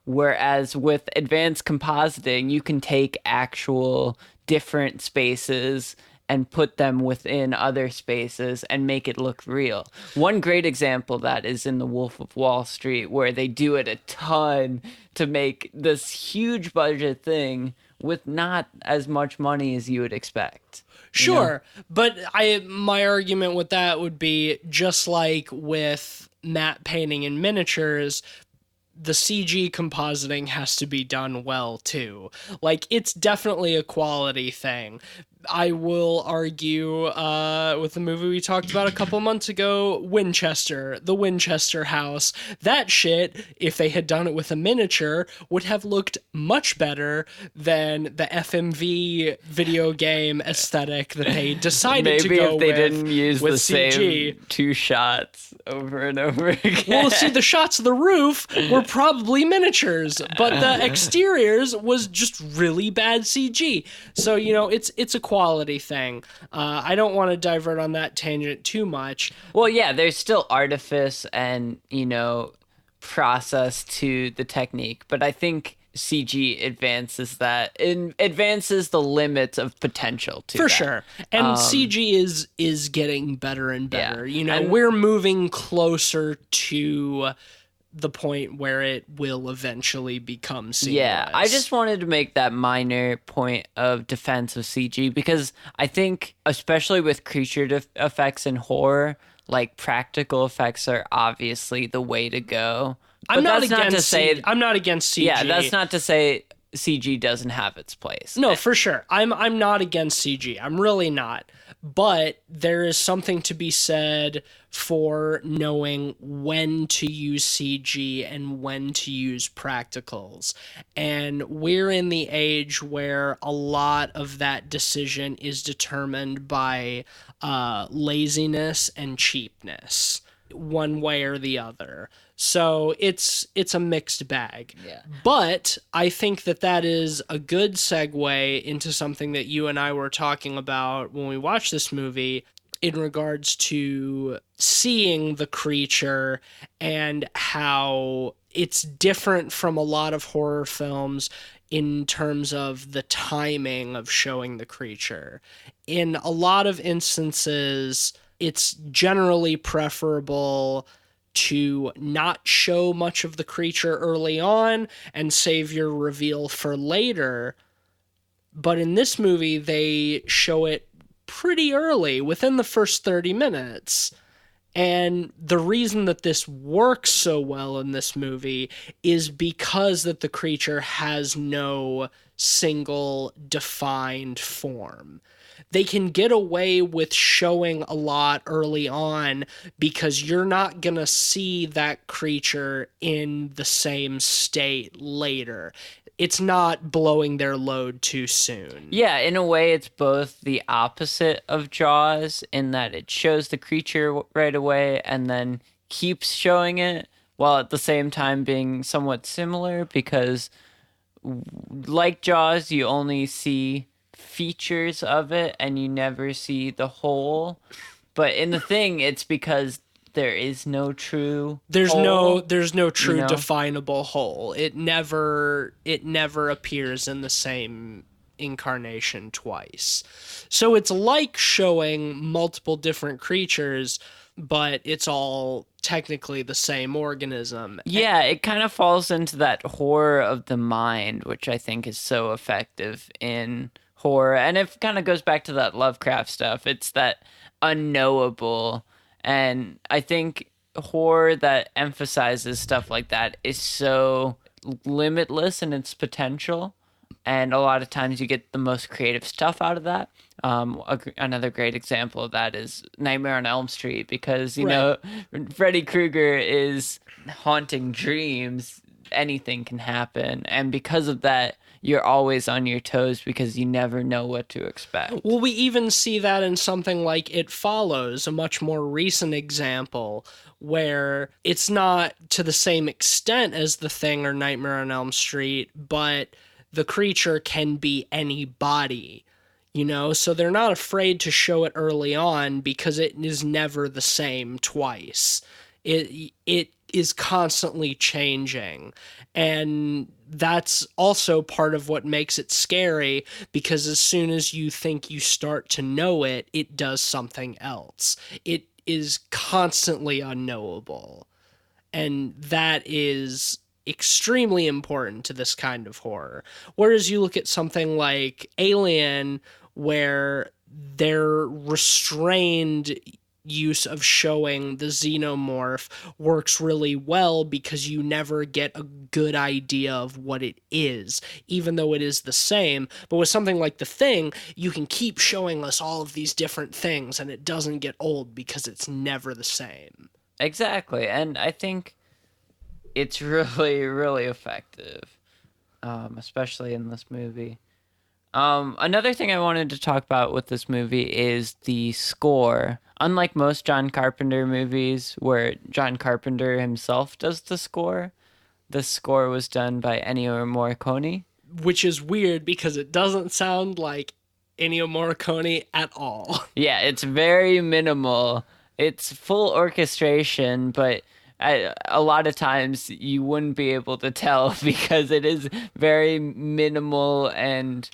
Speaker 2: Whereas with advanced compositing, you can take actual different spaces and put them within other spaces and make it look real. One great example of that is in The Wolf of Wall Street, where they do it a ton to make this huge budget thing with not as much money as you would expect.
Speaker 1: Sure, but my argument with that would be just like with matte painting and miniatures, the CG compositing has to be done well too. Like, it's definitely a quality thing. I will argue with the movie we talked about a couple months ago, Winchester, the Winchester house. That shit, if they had done it with a miniature, would have looked much better than the FMV video game aesthetic that they decided to go with.
Speaker 2: Maybe if they didn't use the
Speaker 1: CG.
Speaker 2: same 2 shots over and over again.
Speaker 1: Well, see, the shots of the roof were probably miniatures, but the exteriors was just really bad CG. So, it's a quality thing. I don't want to divert on that tangent too much.
Speaker 2: Well, yeah, there's still artifice and, process to the technique, but I think CG advances the limits of potential to
Speaker 1: For
Speaker 2: that.
Speaker 1: sure. And CG is getting better and better.
Speaker 2: Yeah.
Speaker 1: We're moving closer to the point where it will eventually become seamless.
Speaker 2: Yeah, I just wanted to make that minor point of defense of CG because I think, especially with creature effects in horror, like practical effects are obviously the way to go.
Speaker 1: I'm not against CG.
Speaker 2: Yeah, that's not to say CG doesn't have its place.
Speaker 1: No, for sure. I'm not against CG. I'm really not. But there is something to be said for knowing when to use CG and when to use practicals. And we're in the age where a lot of that decision is determined by laziness and cheapness, one way or the other. So it's a mixed bag.
Speaker 2: Yeah.
Speaker 1: But I think that is a good segue into something that you and I were talking about when we watched this movie in regards to seeing the creature and how it's different from a lot of horror films in terms of the timing of showing the creature. In a lot of instances, it's generally preferable to not show much of the creature early on and save your reveal for later. But in this movie, they show it pretty early, within the first 30 minutes. And the reason that this works so well in this movie is because that the creature has no single defined form. They can get away with showing a lot early on because you're not going to see that creature in the same state later. It's not blowing their load too soon.
Speaker 2: Yeah, in a way, it's both the opposite of Jaws in that it shows the creature right away and then keeps showing it, while at the same time being somewhat similar because, like Jaws, you only see features of it and you never see the whole. But in The Thing, it's because there is no true whole,
Speaker 1: there's no true definable whole. It never appears in the same incarnation twice. So it's like showing multiple different creatures, but it's all technically the same organism.
Speaker 2: Yeah, it kind of falls into that horror of the mind, which I think is so effective in horror. And it kind of goes back to that Lovecraft stuff. It's that unknowable. And I think horror that emphasizes stuff like that is so limitless in its potential. And a lot of times you get the most creative stuff out of that. Another great example of that is Nightmare on Elm Street, because, you know, Freddy Krueger is haunting dreams. Anything can happen. And because of that, you're always on your toes because you never know what to expect.
Speaker 1: Well, we even see that in something like It Follows, a much more recent example, where it's not to the same extent as The Thing or Nightmare on Elm Street, but the creature can be anybody, you know? So they're not afraid to show it early on because it is never the same twice. It is constantly changing. And that's also part of what makes it scary, because as soon as you think you start to know it, it does something else. It is constantly unknowable. And that is extremely important to this kind of horror. Whereas you look at something like Alien, where their restrained use of showing the xenomorph works really well, because you never get a good idea of what it is, even though it is the same. But with something like The Thing, you can keep showing us all of these different things, and it doesn't get old because it's never the same.
Speaker 2: Exactly, and I think it's really, really effective, especially in this movie. Another thing I wanted to talk about with this movie is the score. Unlike most John Carpenter movies, where John Carpenter himself does the score was done by Ennio Morricone.
Speaker 1: Which is weird, because it doesn't sound like Ennio Morricone at all.
Speaker 2: Yeah, it's very minimal. It's full orchestration, but a lot of times you wouldn't be able to tell because it is very minimal and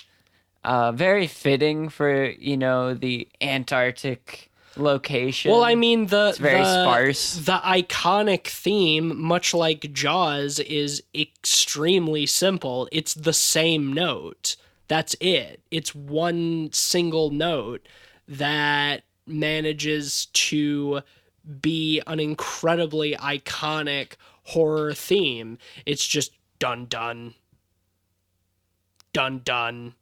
Speaker 2: very fitting for, the Antarctic location.
Speaker 1: Well, I mean,
Speaker 2: it's very sparse.
Speaker 1: The iconic theme, much like Jaws, is extremely simple. It's the same note. That's it. It's one single note that manages to be an incredibly iconic horror theme. It's just dun dun dun dun.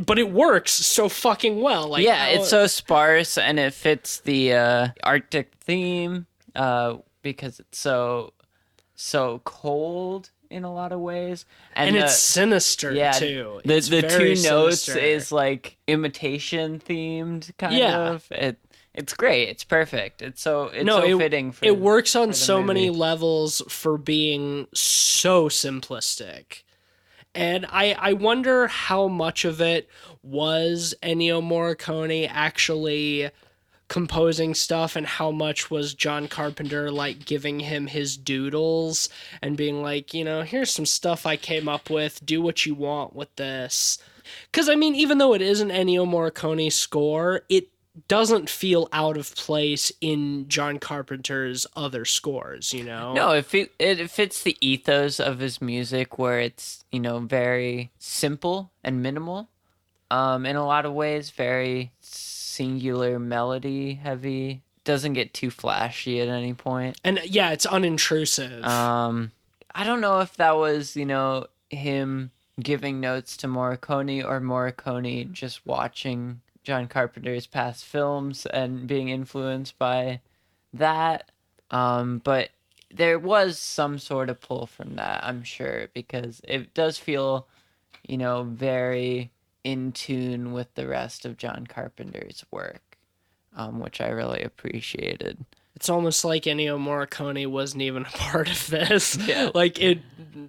Speaker 1: But it works so fucking well. Like,
Speaker 2: yeah, it's so sparse, and it fits the Arctic theme because it's so cold in a lot of ways,
Speaker 1: and it's sinister too.
Speaker 2: The two notes
Speaker 1: sinister.
Speaker 2: is like imitation themed kind of. It's great. It's perfect. It's so fitting.
Speaker 1: It works on so
Speaker 2: movie.
Speaker 1: many levels for being so simplistic. And I wonder how much of it was Ennio Morricone actually composing stuff, and how much was John Carpenter like giving him his doodles and being like, here's some stuff I came up with, do what you want with this. Because, I mean, even though it is an Ennio Morricone score, it doesn't feel out of place in John Carpenter's other scores,
Speaker 2: No, it fits the ethos of his music, where it's, very simple and minimal. In a lot of ways, very singular melody heavy. Doesn't get too flashy at any point.
Speaker 1: And yeah, it's unintrusive.
Speaker 2: I don't know if that was, him giving notes to Morricone, or Morricone just watching John Carpenter's past films and being influenced by that. But there was some sort of pull from that, I'm sure, because it does feel, very in tune with the rest of John Carpenter's work, which I really appreciated.
Speaker 1: It's almost like Ennio Morricone wasn't even a part of this.
Speaker 2: Yeah.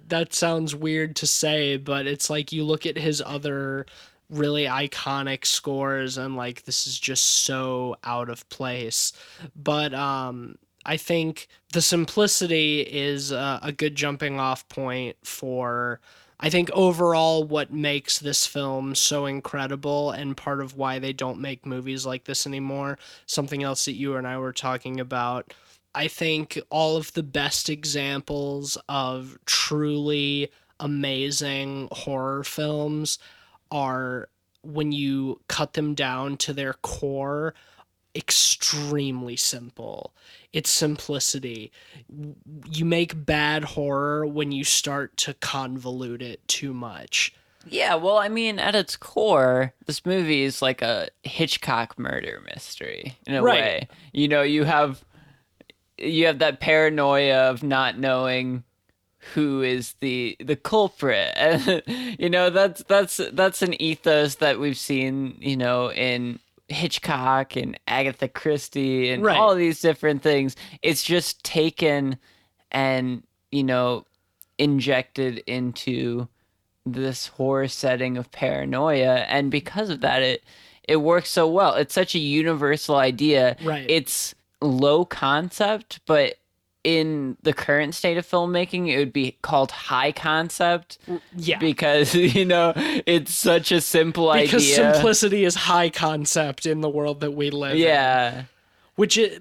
Speaker 1: That sounds weird to say, but it's like you look at his other really iconic scores and like, this is just so out of place. But I think the simplicity is a good jumping off point for, I think, overall what makes this film so incredible, and part of why they don't make movies like this anymore. Something else that you and I were talking about. I think all of the best examples of truly amazing horror films are, when you cut them down to their core, extremely simple. It's simplicity. You make bad horror when you start to convolute it too much.
Speaker 2: Yeah, well, I mean, at its core, this movie is like a Hitchcock murder mystery in a way. You have that paranoia of not knowing who is the culprit. And, that's an ethos that we've seen, in Hitchcock and Agatha Christie and all of these different things. It's just taken and, injected into this horror setting of paranoia. And because of that, it works so well. It's such a universal idea.
Speaker 1: Right.
Speaker 2: It's low concept, but in the current state of filmmaking, it would be called high concept.
Speaker 1: Yeah.
Speaker 2: Because, it's such a simple idea.
Speaker 1: Because simplicity is high concept in the world that we live in.
Speaker 2: Yeah.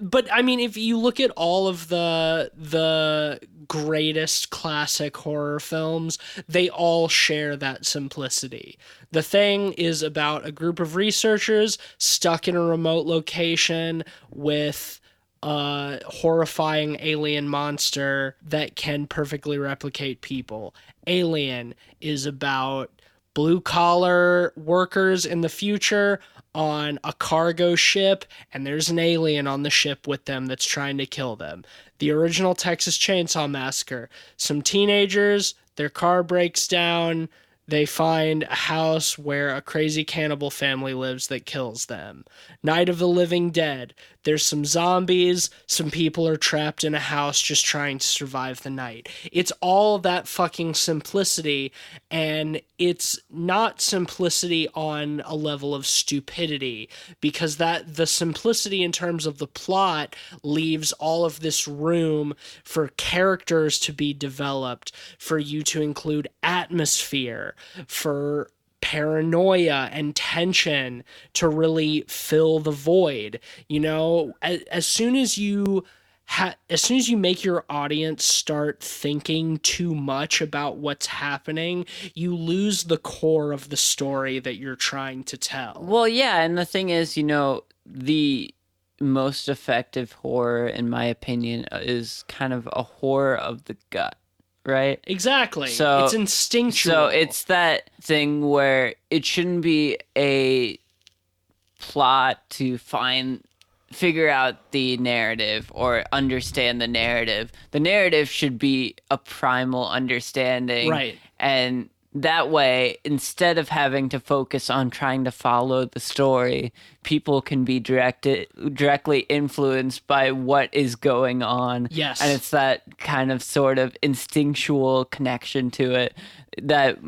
Speaker 1: But I mean, if you look at all of the greatest classic horror films, they all share that simplicity. The Thing is about a group of researchers stuck in a remote location with a horrifying alien monster that can perfectly replicate people. Alien is about blue-collar workers in the future on a cargo ship, and there's an alien on the ship with them that's trying to kill them. The original Texas Chainsaw Massacre. Some teenagers, their car breaks down, they find a house where a crazy cannibal family lives that kills them. Night of the Living Dead. There's some zombies, some people are trapped in a house just trying to survive the night. It's all that fucking simplicity, and it's not simplicity on a level of stupidity, because the simplicity in terms of the plot leaves all of this room for characters to be developed, for you to include atmosphere, for paranoia and tension to really fill the void. As soon as you make your audience start thinking too much about what's happening, you lose the core of the story that you're trying to tell.
Speaker 2: Well, yeah, and the thing is, the most effective horror, in my opinion, is kind of a horror of the gut. Right?
Speaker 1: Exactly.
Speaker 2: So
Speaker 1: it's instinctual.
Speaker 2: So it's that thing where it shouldn't be a plot to figure out the narrative or understand the narrative. The narrative should be a primal understanding.
Speaker 1: Right.
Speaker 2: And that way, instead of having to focus on trying to follow the story, people can be directly influenced by what is going on.
Speaker 1: Yes.
Speaker 2: And it's that kind of sort of instinctual connection to it that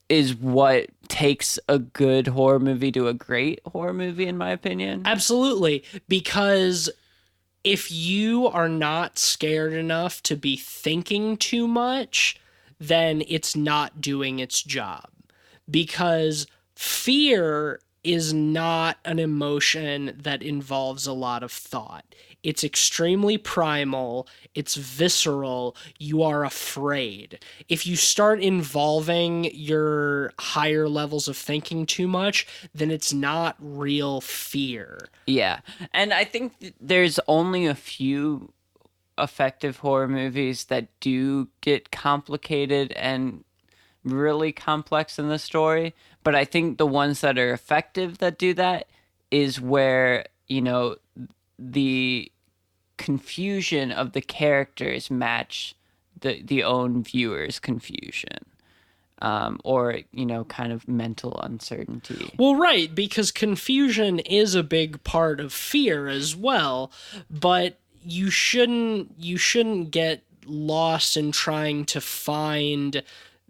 Speaker 2: is what takes a good horror movie to a great horror movie, in my opinion.
Speaker 1: Absolutely. Because if you are not scared enough to be thinking too much, then it's not doing its job. Because fear is not an emotion that involves a lot of thought. It's extremely primal. It's visceral. You are afraid. If you start involving your higher levels of thinking too much, then it's not real fear.
Speaker 2: Yeah. And I think there's only a few effective horror movies that do get complicated and really complex in the story, but I think the ones that are effective that do that is where the confusion of the characters match the own viewer's confusion, or kind of mental uncertainty.
Speaker 1: Well, right, because confusion is a big part of fear as well, but you shouldn't get lost in trying to find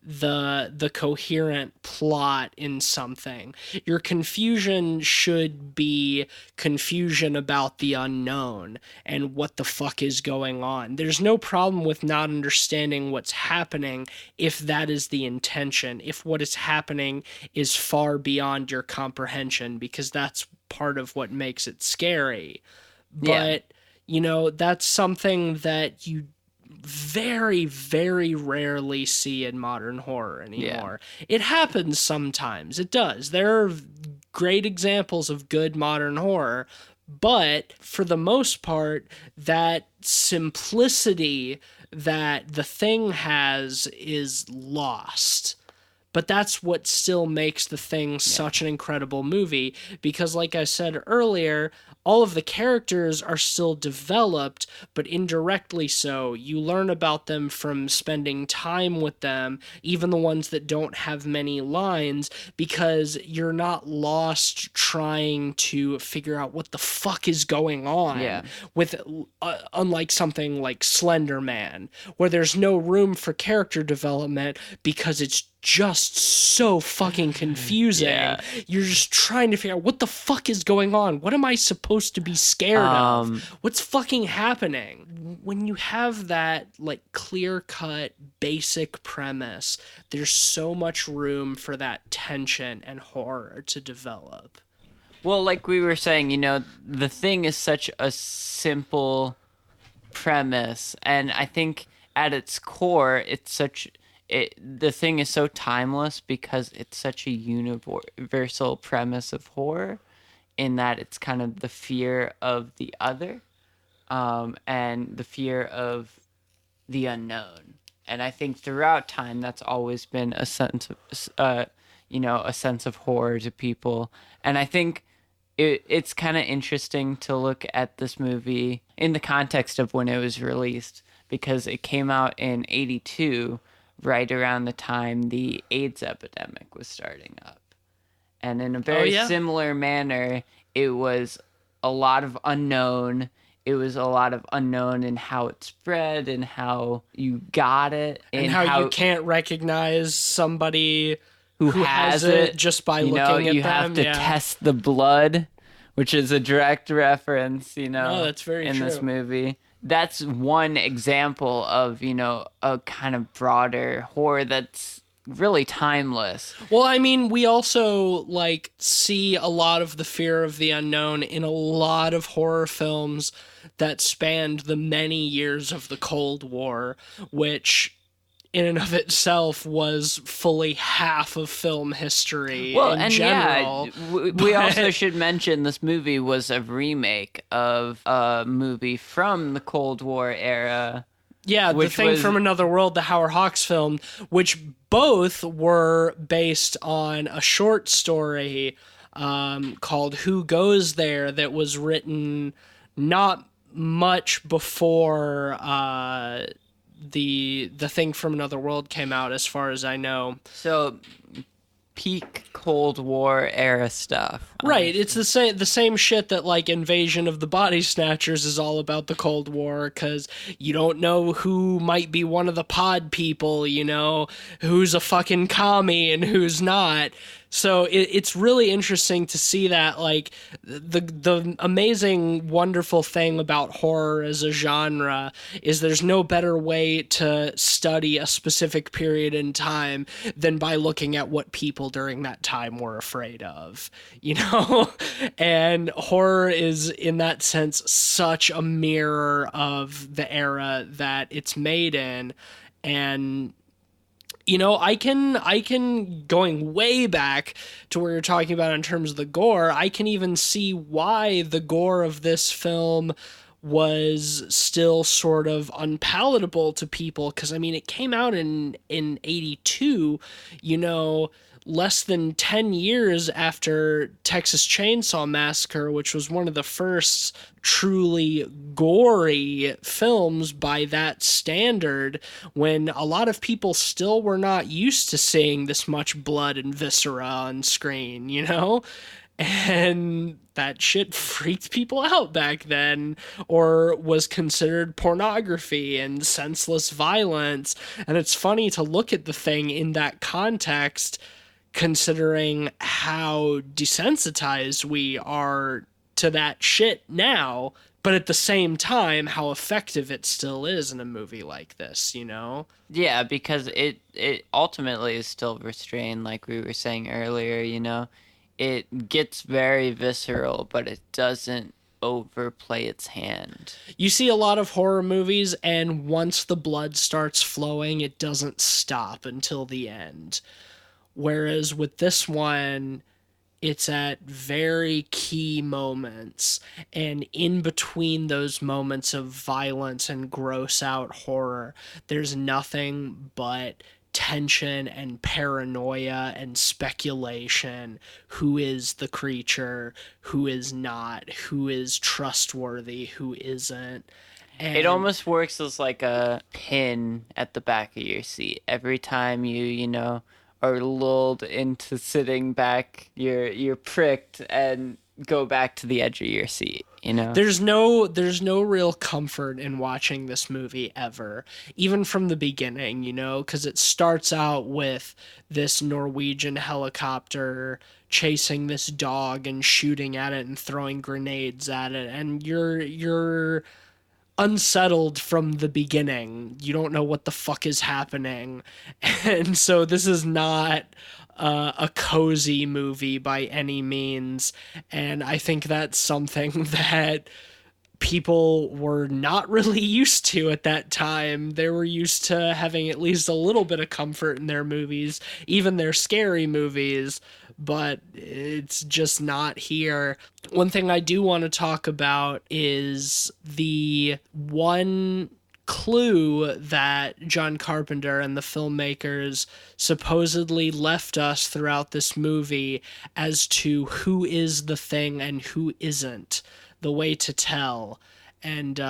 Speaker 1: the coherent plot in something. Your confusion should be confusion about the unknown and what the fuck is going on. There's no problem with not understanding what's happening if that is the intention, if what is happening is far beyond your comprehension, because that's part of what makes it scary. But that's something that you very, very rarely see in modern horror anymore. Yeah. It happens sometimes. It does. There are great examples of good modern horror, but for the most part, that simplicity that The Thing has is lost. But that's what still makes The Thing such an incredible movie, because like I said earlier, all of the characters are still developed, but indirectly so. You learn about them from spending time with them, even the ones that don't have many lines, because you're not lost trying to figure out what the fuck is going on. Yeah. With unlike something like Slender Man, where there's no room for character development because it's just so fucking confusing.
Speaker 2: Yeah.
Speaker 1: You're just trying to figure out what the fuck is going on. What am I supposed to be scared of? What's fucking happening? When you have that like clear-cut basic premise, there's so much room for that tension and horror to develop.
Speaker 2: Well, like we were saying, you know, The Thing is such a simple premise, and I think at its core, The Thing is so timeless because it's such a universal premise of horror, in that it's kind of the fear of the other, and the fear of the unknown. And I think throughout time, that's always been a sense of, a sense of horror to people. And I think it's kind of interesting to look at this movie in the context of when it was released, because it came out in '82, right around the time the AIDS epidemic was starting up. And in a very similar manner, it was a lot of unknown. It was a lot of unknown in how it spread and how you got it.
Speaker 1: And how you can't recognize somebody who has it just by looking at them.
Speaker 2: You have to test the blood, which is a direct reference,
Speaker 1: that's very
Speaker 2: in
Speaker 1: true.
Speaker 2: this movie. That's one example of, a kind of broader horror that's really timeless.
Speaker 1: Well, I mean, we also see a lot of the fear of the unknown in a lot of horror films that spanned the many years of the Cold War, which in and of itself was fully half of film history in general.
Speaker 2: We also should mention this movie was a remake of a movie from the Cold War era.
Speaker 1: Yeah, The Thing from Another World, the Howard Hawks film, which both were based on a short story called Who Goes There that was written not much before the Thing from Another World came out, as far as I know.
Speaker 2: So peak Cold War era stuff.
Speaker 1: Right, it's the same shit that Invasion of the Body Snatchers is all about the Cold War, because you don't know who might be one of the pod people, who's a fucking commie and who's not. So it's really interesting to see that, the amazing, wonderful thing about horror as a genre is there's no better way to study a specific period in time than by looking at what people during that time were afraid of, And horror is, in that sense, such a mirror of the era that it's made in. And I can going way back to where you're talking about in terms of the gore, I can even see why the gore of this film was still sort of unpalatable to people. Because, it came out in '82, less than 10 years after Texas Chainsaw Massacre, which was one of the first truly gory films by that standard, when a lot of people still were not used to seeing this much blood and viscera on screen, And that shit freaked people out back then, or was considered pornography and senseless violence. And it's funny to look at The Thing in that context, considering how desensitized we are to that shit now, but at the same time, how effective it still is in a movie like this,
Speaker 2: Yeah, because it ultimately is still restrained, like we were saying earlier, It gets very visceral, but it doesn't overplay its hand.
Speaker 1: You see a lot of horror movies, and once the blood starts flowing, it doesn't stop until the end. Whereas with this one, it's at very key moments, and in between those moments of violence and gross out horror, there's nothing but tension and paranoia and speculation. Who is the creature? Who is not? Who is trustworthy? Who isn't? And
Speaker 2: it almost works as like a pin at the back of your seat. Every time you are lulled into sitting back. You're pricked and go back to the edge of your seat, you know?
Speaker 1: There's no real comfort in watching this movie ever, even from the beginning, you know, because it starts out with this Norwegian helicopter chasing this dog and shooting at it and throwing grenades at it, and you're unsettled from the beginning. You don't know what the fuck is happening. And so this is not a cozy movie by any means. And I think that's something that people were not really used to at that time. They were used to having at least a little bit of comfort in their movies, even their scary movies, but it's just not here. One thing I do want to talk about is the one clue that John Carpenter and the filmmakers supposedly left us throughout this movie as to who is the thing and who isn't, the way to tell. And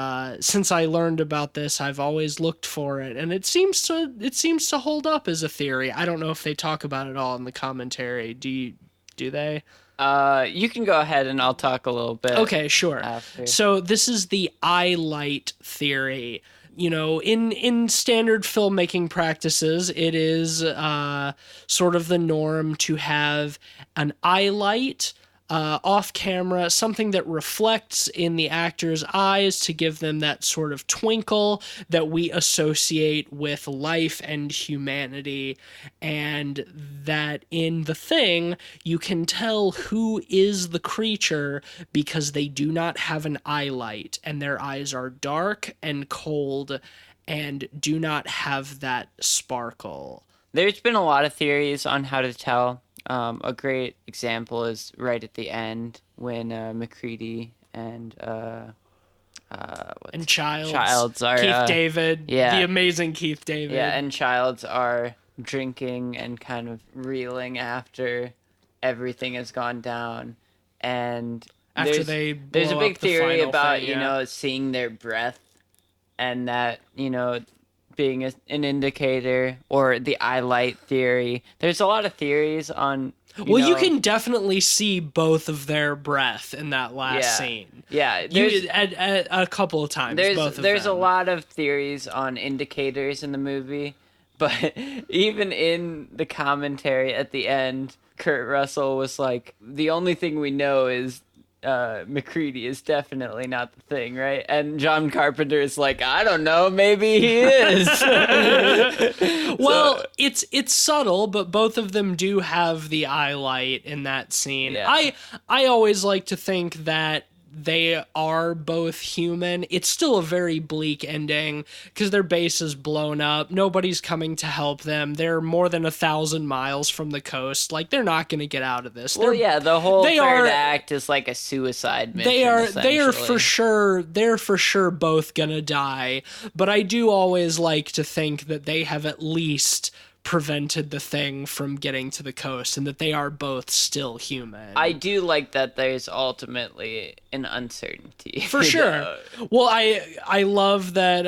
Speaker 1: since I learned about this, I've always looked for it, and it seems to hold up as a theory. I don't know if they talk about it all in the commentary. Do they?
Speaker 2: You can go ahead and I'll talk a little bit.
Speaker 1: Okay, sure.
Speaker 2: After.
Speaker 1: So this is the eye light theory. You know, in standard filmmaking practices, it is sort of the norm to have an eye light off camera, something that reflects in the actor's eyes to give them that sort of twinkle that we associate with life and humanity, and that in The Thing, you can tell who is the creature because they do not have an eye light, and their eyes are dark and cold and do not have that sparkle.
Speaker 2: There's been a lot of theories on how to tell. A great example is right at the end when McCready and Childs are
Speaker 1: Keith David,
Speaker 2: yeah,
Speaker 1: the amazing Keith David.
Speaker 2: Yeah, and Childs are drinking and kind of reeling after everything has gone down, and
Speaker 1: after
Speaker 2: there's a big theory about you know, seeing their breath, and that, you know, being an indicator, or the eye light theory. There's a lot of theories on.
Speaker 1: You can definitely see both of their breath in that last scene.
Speaker 2: Yeah,
Speaker 1: at a couple of times.
Speaker 2: There's a lot of theories on indicators in the movie, but even in the commentary at the end, Kurt Russell was like, "The only thing we know is McCready is definitely not the thing, right?" And John Carpenter is like, "I don't know, maybe he is."
Speaker 1: Well, it's subtle, but both of them do have the eye light in that scene. Yeah. I always like to think that they are both human. It's still a very bleak ending because their base is blown up. Nobody's coming to help them. They're more than 1,000 miles from the coast. Like, they're not going to get out of this.
Speaker 2: Well, the whole third act is like a suicide mission. They are for sure.
Speaker 1: They're for sure both gonna die. But I do always like to think that they have at least prevented the thing from getting to the coast, and that they are both still human.
Speaker 2: I do like that there's ultimately an uncertainty.
Speaker 1: For sure. Well, I love that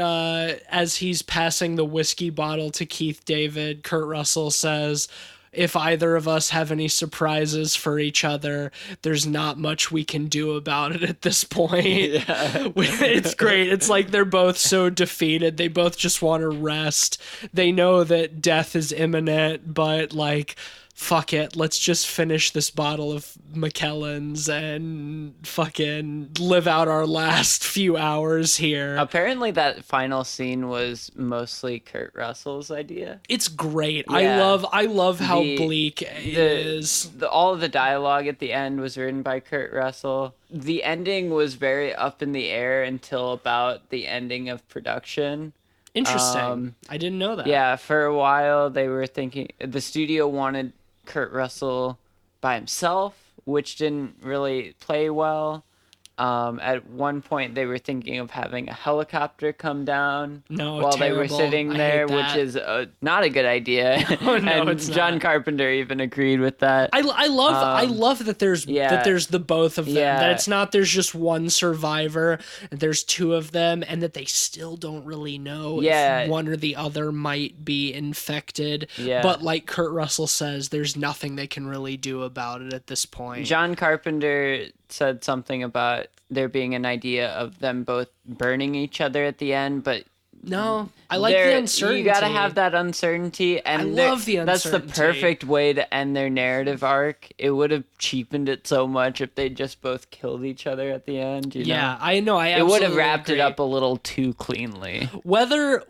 Speaker 1: as he's passing the whiskey bottle to Keith David, Kurt Russell says, "If either of us have any surprises for each other, there's not much we can do about it at this point." Yeah. It's great. It's like they're both so defeated. They both just want to rest. They know that death is imminent, but like, fuck it, let's just finish this bottle of Macallan's and fucking live out our last few hours here.
Speaker 2: Apparently that final scene was mostly Kurt Russell's idea.
Speaker 1: It's great. Yeah. I love how bleak it is.
Speaker 2: All of the dialogue at the end was written by Kurt Russell. The ending was very up in the air until about the ending of production.
Speaker 1: Interesting. I didn't know that.
Speaker 2: Yeah, for a while they were thinking, the studio wanted Kurt Russell by himself, which didn't really play well. At one point, they were thinking of having a helicopter come down
Speaker 1: No,
Speaker 2: they were
Speaker 1: terrible.
Speaker 2: sitting
Speaker 1: I
Speaker 2: there,
Speaker 1: hate
Speaker 2: which
Speaker 1: that.
Speaker 2: is not a good idea.
Speaker 1: No, no,
Speaker 2: and
Speaker 1: it's
Speaker 2: John
Speaker 1: not.
Speaker 2: Carpenter even agreed with that.
Speaker 1: I love that there's the both of them.
Speaker 2: Yeah.
Speaker 1: That it's not there's just one survivor, and there's two of them, and that they still don't really know if one or the other might be infected.
Speaker 2: Yeah.
Speaker 1: But like Kurt Russell says, there's nothing they can really do about it at this point.
Speaker 2: John Carpenter said something about there being an idea of them both burning each other at the end, but
Speaker 1: no, I like the uncertainty.
Speaker 2: You gotta have that uncertainty, and
Speaker 1: I love the
Speaker 2: uncertainty. That's the perfect way to end their narrative arc. It would have cheapened it so much if they just both killed each other at the end. You know?
Speaker 1: I know.
Speaker 2: It would have wrapped it up a little too cleanly.
Speaker 1: Whether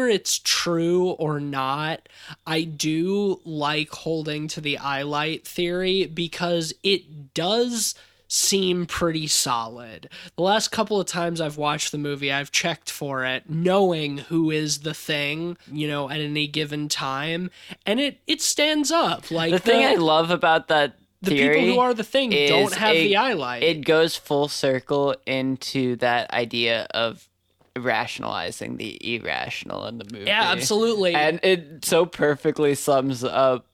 Speaker 1: it's true or not, I do like holding to the eye light theory because it does seem pretty solid. The last couple of times I've watched the movie, I've checked for it, knowing who is the thing, at any given time, and it stands up. Like
Speaker 2: the thing I love about that
Speaker 1: the
Speaker 2: theory
Speaker 1: people who are the thing don't have the eye light.
Speaker 2: It goes full circle into that idea of rationalizing the irrational in the movie.
Speaker 1: Yeah, absolutely.
Speaker 2: And it so perfectly sums up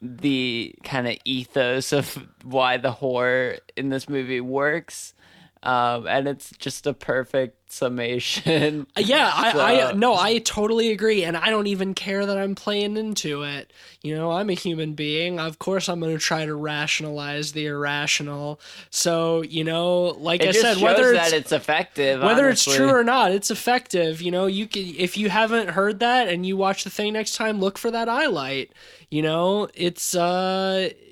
Speaker 2: the kind of ethos of why the horror in this movie works, and it's just a perfect summation.
Speaker 1: I totally agree, and I don't even care that I'm playing into it. I'm a human being. Of course, I'm going to try to rationalize the irrational. So, like I said, whether
Speaker 2: it's effective,
Speaker 1: whether
Speaker 2: honestly.
Speaker 1: It's true or not, it's effective. You can, if you haven't heard that and you watch the thing next time, look for that eye light. It's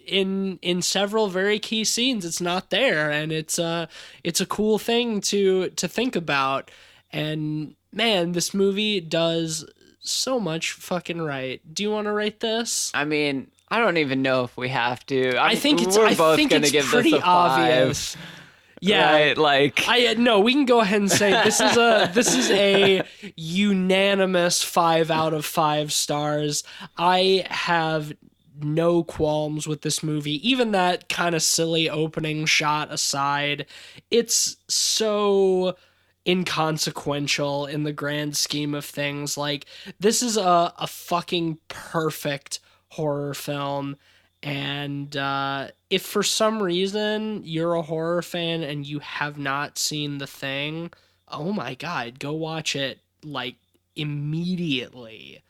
Speaker 1: in several very key scenes. It's not there, and it's a cool thing to think about. And man, this movie does so much fucking right. Do you want to rate this?
Speaker 2: I mean, I don't even know if we have to.
Speaker 1: I think it's
Speaker 2: pretty
Speaker 1: obvious. Yeah,
Speaker 2: right? Like
Speaker 1: no, we can go ahead and say this is a unanimous 5 out of 5 stars. I have no qualms with this movie. Even that kind of silly opening shot aside, it's so inconsequential in the grand scheme of things. Like, this is a fucking perfect horror film. And if for some reason you're a horror fan and you have not seen The Thing, oh my God, go watch it like immediately.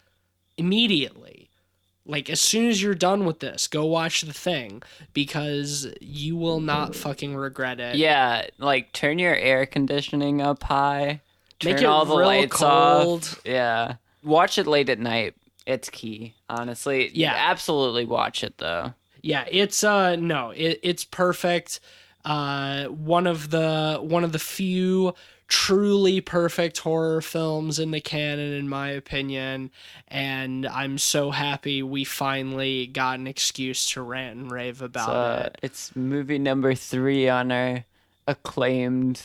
Speaker 1: Like, as soon as you're done with this, go watch The Thing, because you will not fucking regret it.
Speaker 2: Yeah, like, turn your air conditioning up high.
Speaker 1: Make
Speaker 2: turn
Speaker 1: it
Speaker 2: all the
Speaker 1: real
Speaker 2: lights
Speaker 1: cold.
Speaker 2: off. Yeah. Watch it late at night. It's key, honestly.
Speaker 1: Yeah.
Speaker 2: Absolutely watch it, though.
Speaker 1: Yeah, it's it's perfect. One of the few truly perfect horror films in the canon, in my opinion, and I'm so happy we finally got an excuse to rant and rave about it.
Speaker 2: It's movie number 3 on our acclaimed,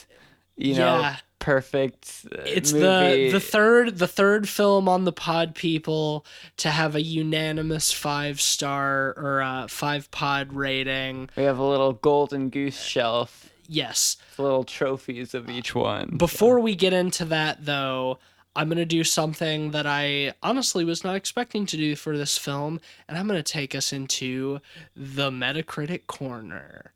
Speaker 2: perfect
Speaker 1: it's
Speaker 2: movie.
Speaker 1: the third film on the Pod People to have a unanimous 5-star or 5-pod rating.
Speaker 2: We have a little golden goose shelf.
Speaker 1: Yes.
Speaker 2: Little trophies of each one.
Speaker 1: Before we get into that, though, I'm going to do something that I honestly was not expecting to do for this film, and I'm going to take us into the Metacritic Corner.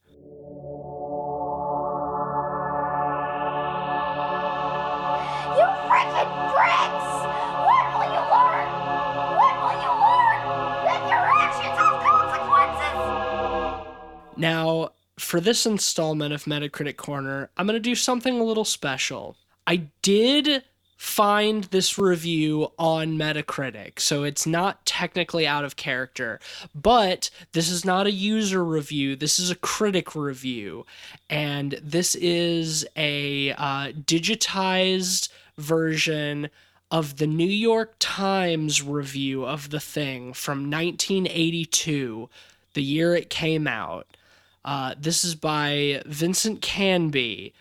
Speaker 3: You freaking bricks! When will you learn? When will you learn that your actions have consequences?
Speaker 1: Now, for this installment of Metacritic Corner, I'm going to do something a little special. I did find this review on Metacritic, so it's not technically out of character, but this is not a user review, this is a critic review, and this is a digitized version of the New York Times review of The Thing from 1982, the year it came out. This is by Vincent Canby.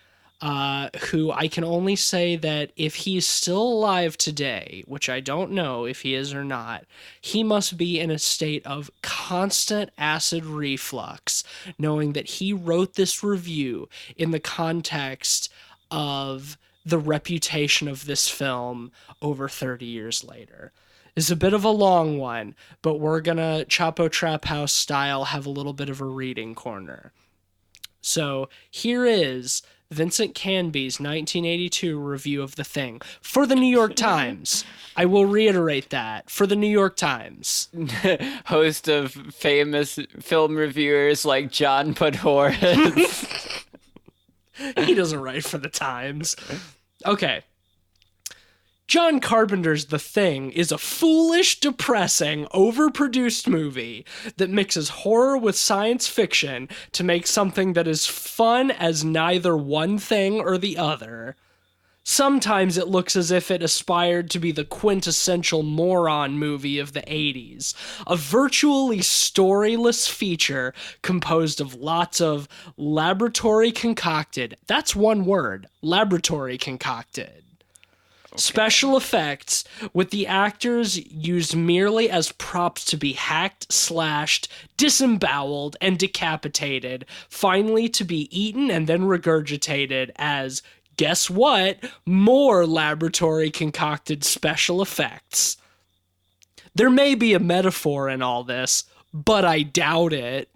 Speaker 1: who I can only say that if he's still alive today, which I don't know if he is or not, he must be in a state of constant acid reflux, knowing that he wrote this review in the context of the reputation of this film over 30 years later. It's a bit of a long one, but we're gonna, Chapo Trap House style, have a little bit of a reading corner. So here is Vincent Canby's 1982 review of The Thing for the New York Times. I will reiterate that, for the New York Times.
Speaker 2: Host of famous film reviewers like John Podhoretz.
Speaker 1: He doesn't write for the Times. Okay. John Carpenter's The Thing is a foolish, depressing, overproduced movie that mixes horror with science fiction to make something that is fun as neither one thing or the other. Sometimes it looks as if it aspired to be the quintessential moron movie of the 80s, a virtually storyless feature composed of lots of laboratory concocted, that's one word, laboratory concocted. Okay. Special effects, with the actors used merely as props to be hacked, slashed, disemboweled, and decapitated, finally to be eaten and then regurgitated as, guess what? More laboratory concocted special effects. There may be a metaphor in all this, but I doubt it.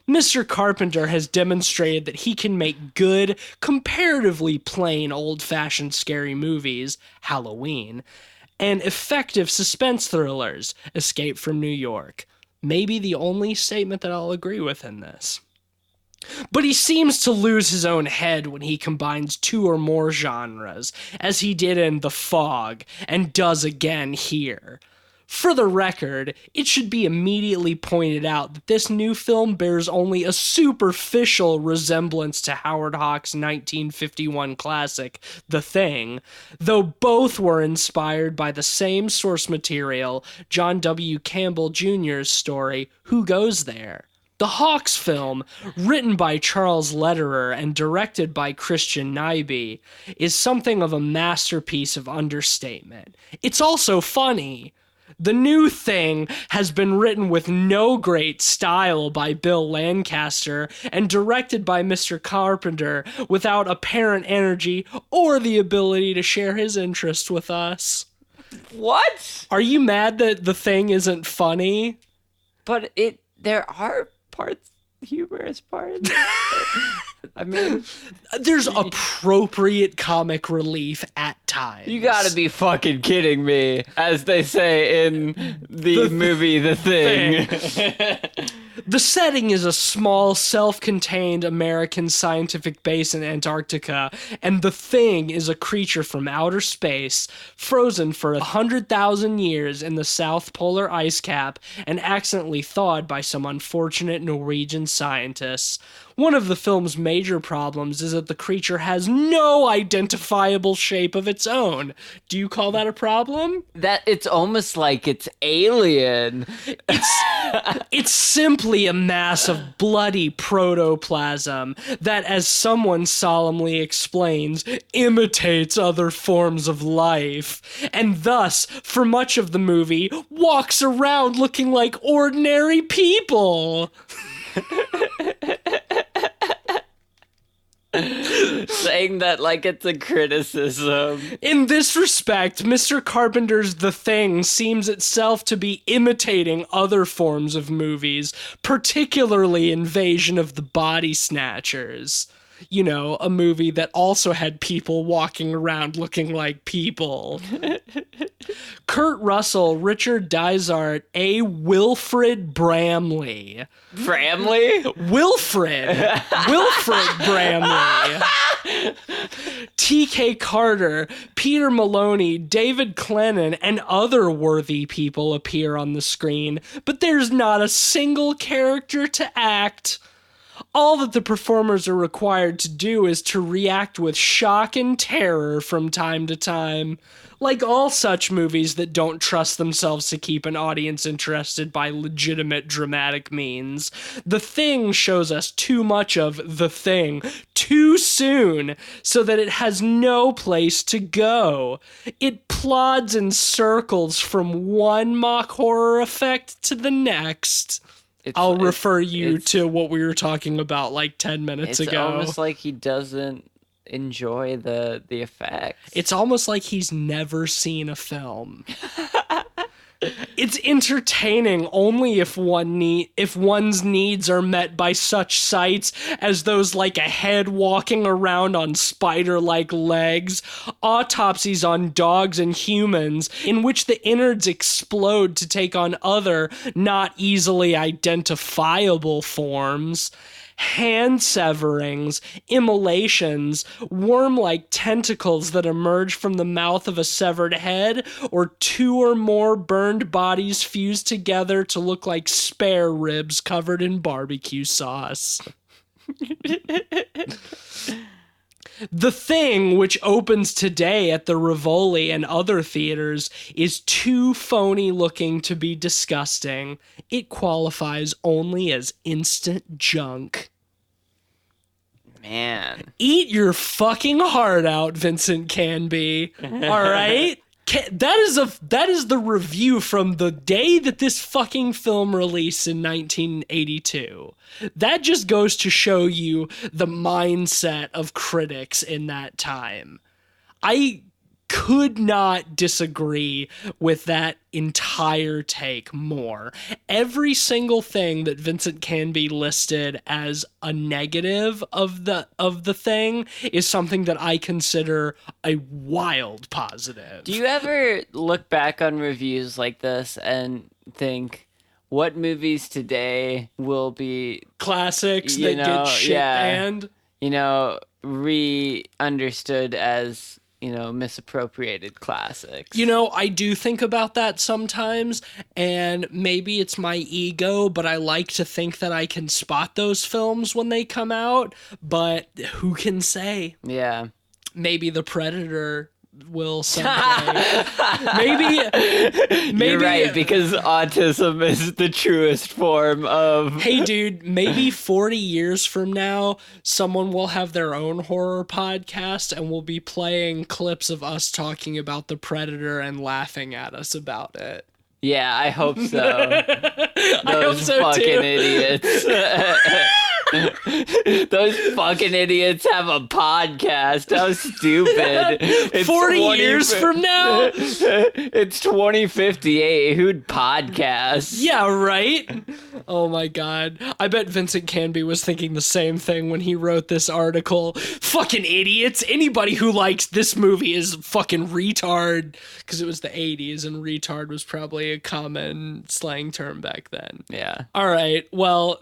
Speaker 1: Mr. Carpenter has demonstrated that he can make good, comparatively plain old-fashioned scary movies, Halloween, and effective suspense thrillers, Escape from New York. Maybe the only statement that I'll agree with in this. But he seems to lose his own head when he combines two or more genres, as he did in The Fog, and does again here. For the record, it should be immediately pointed out that this new film bears only a superficial resemblance to Howard Hawks' 1951 classic, The Thing, though both were inspired by the same source material, John W. Campbell Jr.'s story, Who Goes There? The Hawks film, written by Charles Lederer and directed by Christian Nyby, is something of a masterpiece of understatement. It's also funny. The new Thing has been written with no great style by Bill Lancaster and directed by Mr. Carpenter without apparent energy or the ability to share his interest with us.
Speaker 2: What?
Speaker 1: Are you mad that The Thing isn't funny?
Speaker 2: But there are parts, humorous parts. I mean,
Speaker 1: there's appropriate comic relief at times.
Speaker 2: You gotta be fucking kidding me, as they say in the movie The Thing.
Speaker 1: The setting is a small, self-contained American scientific base in Antarctica, and the Thing is a creature from outer space, frozen for 100,000 years in the South Polar ice cap and accidentally thawed by some unfortunate Norwegian scientists. One of the film's major problems is that the creature has no identifiable shape of its own. Do you call that a problem?
Speaker 2: That it's almost like it's alien.
Speaker 1: It's simply a mass of bloody protoplasm that, as someone solemnly explains, imitates other forms of life, and thus, for much of the movie, walks around looking like ordinary people.
Speaker 2: Saying that like it's a criticism.
Speaker 1: In this respect, Mr. Carpenter's The Thing seems itself to be imitating other forms of movies, particularly Invasion of the Body Snatchers. You know, a movie that also had people walking around looking like people. Kurt Russell, Richard Dysart, A. Wilfrid Bramley.
Speaker 2: Bramley?
Speaker 1: Wilfrid Bramley. T.K. Carter, Peter Maloney, David Clennon, and other worthy people appear on the screen, but there's not a single character to act. All that the performers are required to do is to react with shock and terror from time to time. Like all such movies that don't trust themselves to keep an audience interested by legitimate dramatic means, The Thing shows us too much of The Thing too soon so that it has no place to go. It plods in circles from one mock horror effect to the next. I'll refer you to what we were talking about like 10 minutes ago.
Speaker 2: It's almost like he doesn't enjoy the effects.
Speaker 1: It's almost like he's never seen a film. It's entertaining only if one's needs are met by such sights as those like a head walking around on spider-like legs, autopsies on dogs and humans in which the innards explode to take on other, not easily identifiable forms, hand severings, immolations, worm-like tentacles that emerge from the mouth of a severed head, or two or more burned bodies fused together to look like spare ribs covered in barbecue sauce. The Thing, which opens today at the Rivoli and other theaters, is too phony looking to be disgusting. It qualifies only as instant junk.
Speaker 2: Man.
Speaker 1: Eat your fucking heart out, Vincent Canby. All right? That is the review from the day that this fucking film released in 1982. That just goes to show you the mindset of critics in that time. I could not disagree with that entire take more. Every single thing that Vincent Canby listed as a negative of the Thing is something that I consider a wild positive.
Speaker 2: Do you ever look back on reviews like this and think, what movies today will be
Speaker 1: classics that get shit banned?
Speaker 2: Re-understood as misappropriated classics.
Speaker 1: I do think about that sometimes, and maybe it's my ego, but I like to think that I can spot those films when they come out, but who can say?
Speaker 2: Yeah.
Speaker 1: Maybe The Predator will someday. maybe
Speaker 2: You're right, because autism is the truest form of...
Speaker 1: Hey dude, maybe 40 years from now someone will have their own horror podcast and will be playing clips of us talking about The Predator and laughing at us about it.
Speaker 2: Yeah, I hope so.
Speaker 1: I hope so
Speaker 2: fucking
Speaker 1: too.
Speaker 2: Idiots. Those fucking idiots have a podcast. How stupid. It's
Speaker 1: 40 years from now?
Speaker 2: It's 2058. Who'd podcast?
Speaker 1: Yeah, right? Oh my god. I bet Vincent Canby was thinking the same thing when he wrote this article. Fucking idiots. Anybody who likes this movie is fucking retard. Because it was the 80s and retard was probably a common slang term back then.
Speaker 2: Yeah.
Speaker 1: All right. Well,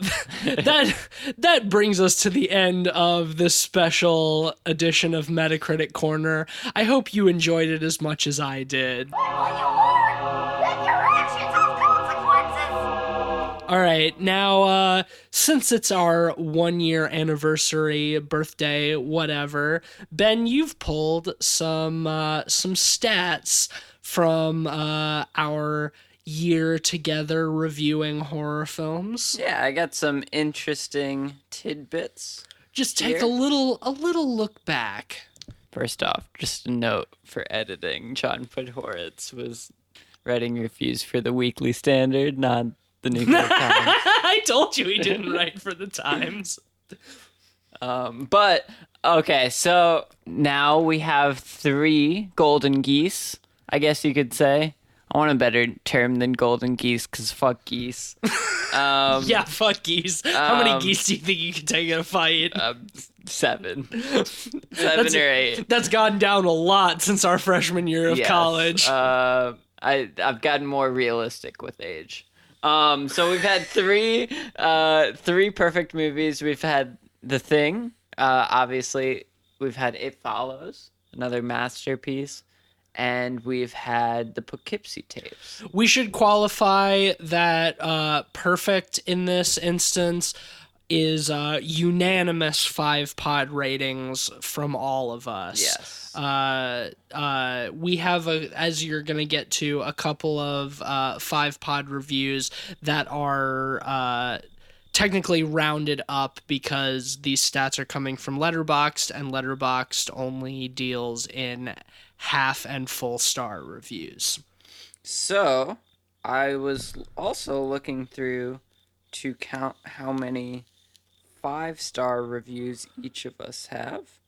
Speaker 1: that brings us to the end of this special edition of Metacritic Corner. I hope you enjoyed it as much as I did.
Speaker 3: When will you learn that your actions have consequences?
Speaker 1: All right. Now, since it's our 1-year anniversary, birthday, whatever, Ben, you've pulled some stats from our year together reviewing horror films.
Speaker 2: Yeah, I got some interesting tidbits.
Speaker 1: Just take
Speaker 2: here.
Speaker 1: a little look back.
Speaker 2: First off, just a note for editing. John Podhoretz was writing reviews for the Weekly Standard, not the New York Times.
Speaker 1: I told you he didn't write for the Times.
Speaker 2: But, okay, so now we have 3 golden geese, I guess you could say. I want a better term than golden geese, because fuck geese.
Speaker 1: Yeah, fuck geese. How many geese do you think you can take in a fight?
Speaker 2: 7. 7 or 8.
Speaker 1: That's gone down a lot since our freshman year of
Speaker 2: Yes.
Speaker 1: college.
Speaker 2: I've gotten more realistic with age. So we've had 3 perfect movies. We've had The Thing. Obviously, we've had It Follows, another masterpiece. And we've had the Poughkeepsie tapes.
Speaker 1: We should qualify that perfect in this instance is unanimous 5-pod ratings from all of us.
Speaker 2: Yes.
Speaker 1: We have, as you're going to get to, a couple of 5-pod reviews that are technically rounded up because these stats are coming from Letterboxd, and Letterboxd only deals in half and full star reviews.
Speaker 2: So, I was also looking through to count how many 5-star reviews each of us have.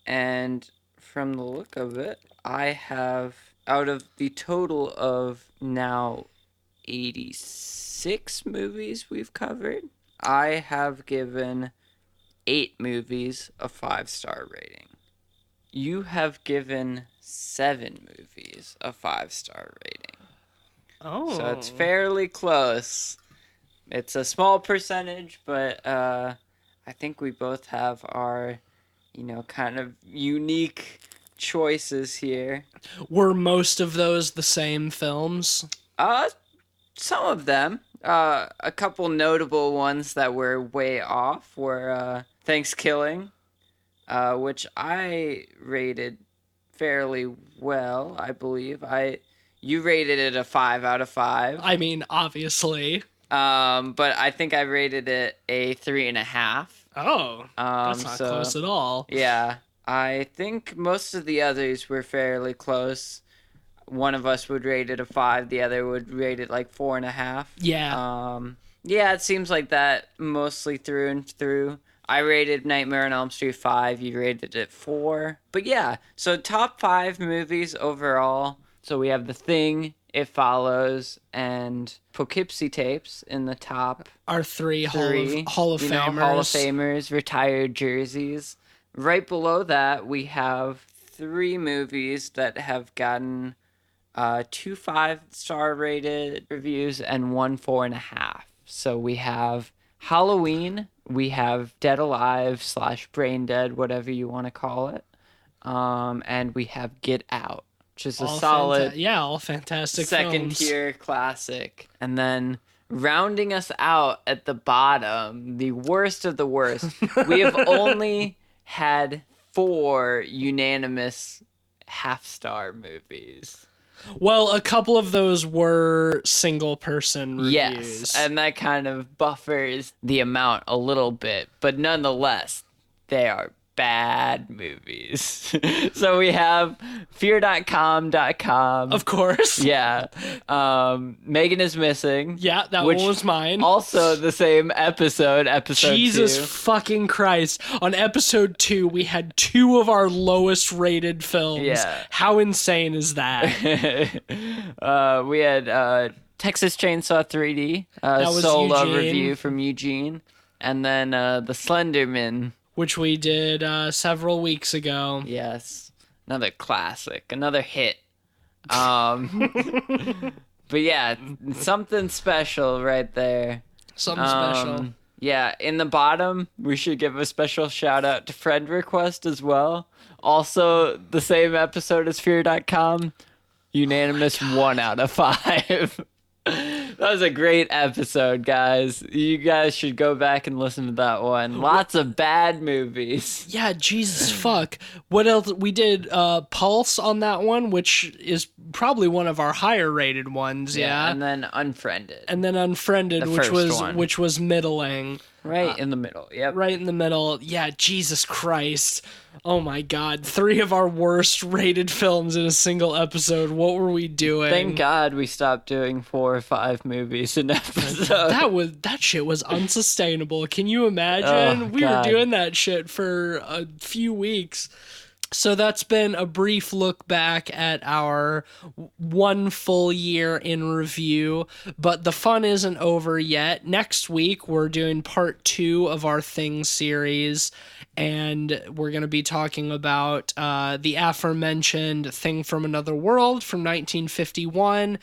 Speaker 2: And from the look of it, I have, out of the total of now 86 movies we've covered, I have given 8 movies a 5-star rating. You have given 7 movies a 5-star rating.
Speaker 1: Oh.
Speaker 2: So it's fairly close. It's a small percentage, but I think we both have our, kind of unique choices here.
Speaker 1: Were most of those the same films?
Speaker 2: Some of them. A couple notable ones that were way off were Thanksgiving, which I rated fairly well, I believe. You rated it a 5 out of 5.
Speaker 1: I mean, obviously.
Speaker 2: But I think I rated it a 3.5.
Speaker 1: Oh, that's not close at all.
Speaker 2: Yeah, I think most of the others were fairly close. One of us would rate it a 5, the other would rate it like 4.5.
Speaker 1: Yeah.
Speaker 2: Yeah, it seems like that mostly through and through. I rated Nightmare on Elm Street 5, you rated it 4. But yeah, so top 5 movies overall. So we have The Thing, It Follows, and Poughkeepsie Tapes in the top
Speaker 1: Our three Hall of
Speaker 2: Hall of
Speaker 1: Famers.
Speaker 2: Famers, retired jerseys. Right below that, we have 3 movies that have gotten 2 5-star rated reviews and 1 4.5. So we have Halloween, we have Dead Alive / Brain Dead, whatever you want to call it, and we have Get Out, which is a solid
Speaker 1: all fantastic
Speaker 2: second
Speaker 1: films.
Speaker 2: tier classic. And then rounding us out at the bottom, the worst of the worst, we have only had 4 unanimous half-star movies.
Speaker 1: Well, a couple of those were single-person reviews.
Speaker 2: Yes, and that kind of buffers the amount a little bit, but nonetheless, they are bad movies. So we have fear.com.com.
Speaker 1: Of course.
Speaker 2: Yeah. Megan is Missing.
Speaker 1: Yeah, that
Speaker 2: which
Speaker 1: one was mine.
Speaker 2: Also the same episode
Speaker 1: Jesus
Speaker 2: 2.
Speaker 1: fucking Christ. On episode 2, we had 2 of our lowest rated films.
Speaker 2: Yeah.
Speaker 1: How insane is that?
Speaker 2: We had Texas Chainsaw 3D,
Speaker 1: That was
Speaker 2: solo
Speaker 1: Eugene.
Speaker 2: review from Eugene. And then The Slenderman.
Speaker 1: Which we did several weeks ago.
Speaker 2: Yes. Another classic. Another hit. But yeah, something special right there.
Speaker 1: Something special.
Speaker 2: Yeah, in the bottom, we should give a special shout out to Friend Request as well. Also, the same episode as Fear.com. Unanimous 1 out of 5. That was a great episode, guys. You guys should go back and listen to that one. Lots of bad movies.
Speaker 1: Yeah, Jesus fuck. What else? We did Pulse on that one, which is probably one of our higher rated ones, yeah.
Speaker 2: And then Unfriended.
Speaker 1: And then Unfriended,
Speaker 2: The
Speaker 1: which
Speaker 2: first one.
Speaker 1: was middling.
Speaker 2: Right in the middle, yep.
Speaker 1: Right in the middle. Yeah, Jesus Christ. Oh my God. 3 of our worst rated films in a single episode. What were we doing?
Speaker 2: Thank God we stopped doing 4 or 5 movies an episode.
Speaker 1: That shit was unsustainable. Can you imagine?
Speaker 2: Oh,
Speaker 1: we
Speaker 2: God.
Speaker 1: were doing that shit for a few weeks. So that's been a brief look back at our 1 full year in review, but the fun isn't over yet. Next week, we're doing part 2 of our Thing series, and we're going to be talking about the aforementioned Thing from Another World from 1951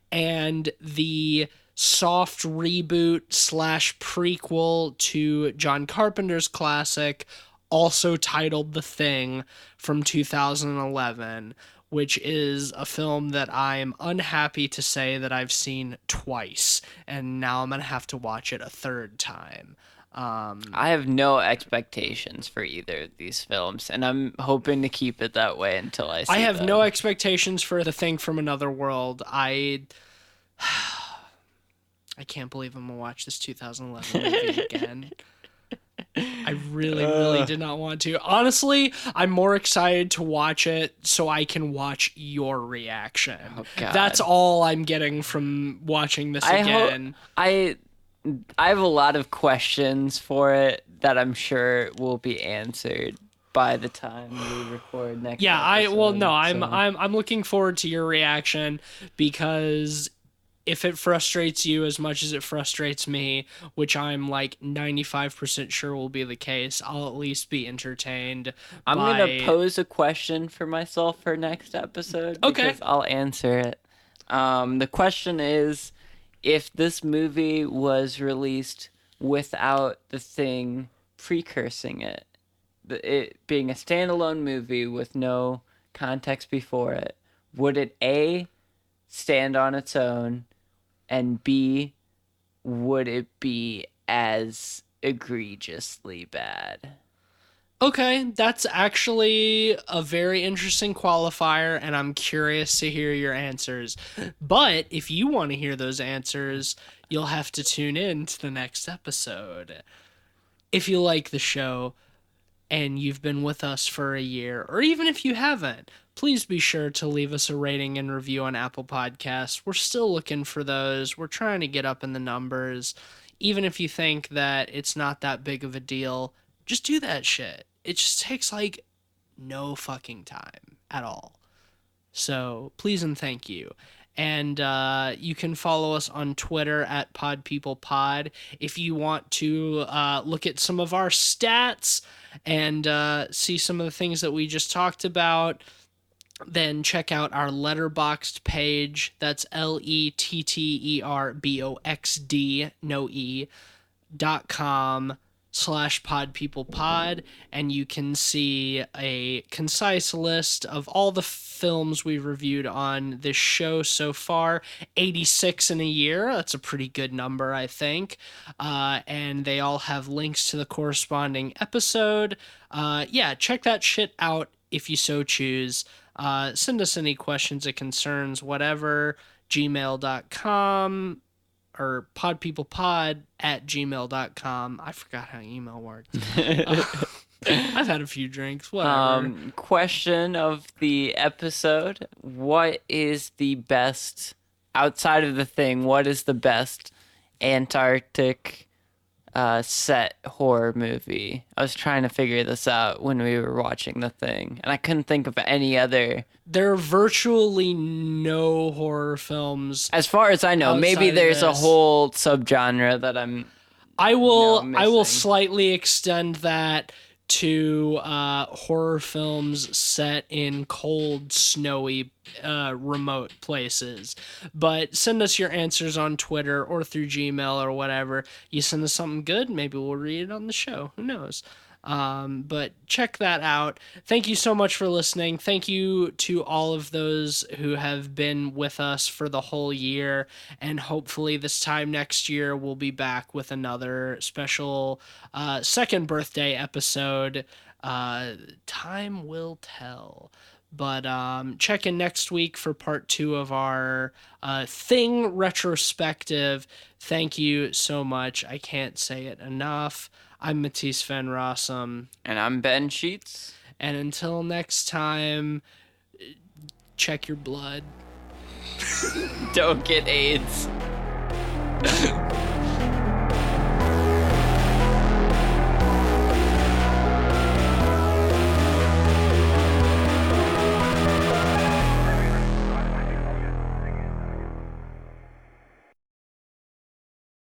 Speaker 1: and the soft reboot / prequel to John Carpenter's classic, also titled The Thing, from 2011, which is a film that I'm unhappy to say that I've seen twice, and now I'm going to have to watch it a third time.
Speaker 2: I have no expectations for either of these films, and I'm hoping to keep it that way until I see
Speaker 1: I have
Speaker 2: them.
Speaker 1: no expectations for The Thing from Another World. I I can't believe I'm gonna watch this 2011 movie again. I really did not want to. Honestly, I'm more excited to watch it so I can watch your reaction.
Speaker 2: Oh, God.
Speaker 1: That's all I'm getting from watching this again.
Speaker 2: I have a lot of questions for it that I'm sure will be answered by the time we record next episode.
Speaker 1: I'm looking forward to your reaction, because if it frustrates you as much as it frustrates me, which I'm like 95% sure will be the case, I'll at least be entertained.
Speaker 2: I'm going to pose a question for myself for next episode.
Speaker 1: Okay.
Speaker 2: Because I'll answer it. The question is, if this movie was released without the Thing precursing it being a standalone movie with no context before it, would it A, stand on its own, and B, would it be as egregiously bad?
Speaker 1: Okay, that's actually a very interesting qualifier, and I'm curious to hear your answers. But if you want to hear those answers, you'll have to tune in to the next episode. If you like the show and you've been with us for a year, or even if you haven't, please be sure to leave us a rating and review on Apple Podcasts. We're still looking for those. We're trying to get up in the numbers. Even if you think that it's not that big of a deal, just do that shit. It just takes like no fucking time at all. So please and thank you. And you can follow us on Twitter at PodPeoplePod. If you want to look at some of our stats and see some of the things that we just talked about, then check out our Letterboxd page. That's LETTERBOXD, no E, .com/podpeoplepod, and you can see a concise list of all the films we've reviewed on this show so far. 86 in a year. That's a pretty good number, I think. And they all have links to the corresponding episode. Check that shit out if you so choose. Send us any questions or concerns, whatever, gmail.com or podpeoplepod@gmail.com. I forgot how email worked. I've had a few drinks, whatever.
Speaker 2: Question of the episode: what is the best, outside of The Thing, what is the best Antarctic set horror movie? I was trying to figure this out when we were watching The Thing, and I couldn't think of any other.
Speaker 1: There are virtually no horror films.
Speaker 2: As far as I know, maybe there's a whole subgenre that
Speaker 1: I will slightly extend that to horror films set in cold, snowy, remote places. But send us your answers on Twitter or through Gmail or whatever. You send us something good, maybe we'll read it on the show. Who knows? But check that out. Thank you so much for listening. Thank you to all of those who have been with us for the whole year, and hopefully this time next year we'll be back with another special second birthday episode. Time will tell. But check in next week for part 2 of our Thing retrospective. Thank you so much. I can't say it enough. I'm Matisse Van Rossum.
Speaker 2: And I'm Ben Sheets.
Speaker 1: And until next time, check your blood.
Speaker 2: Don't get AIDS.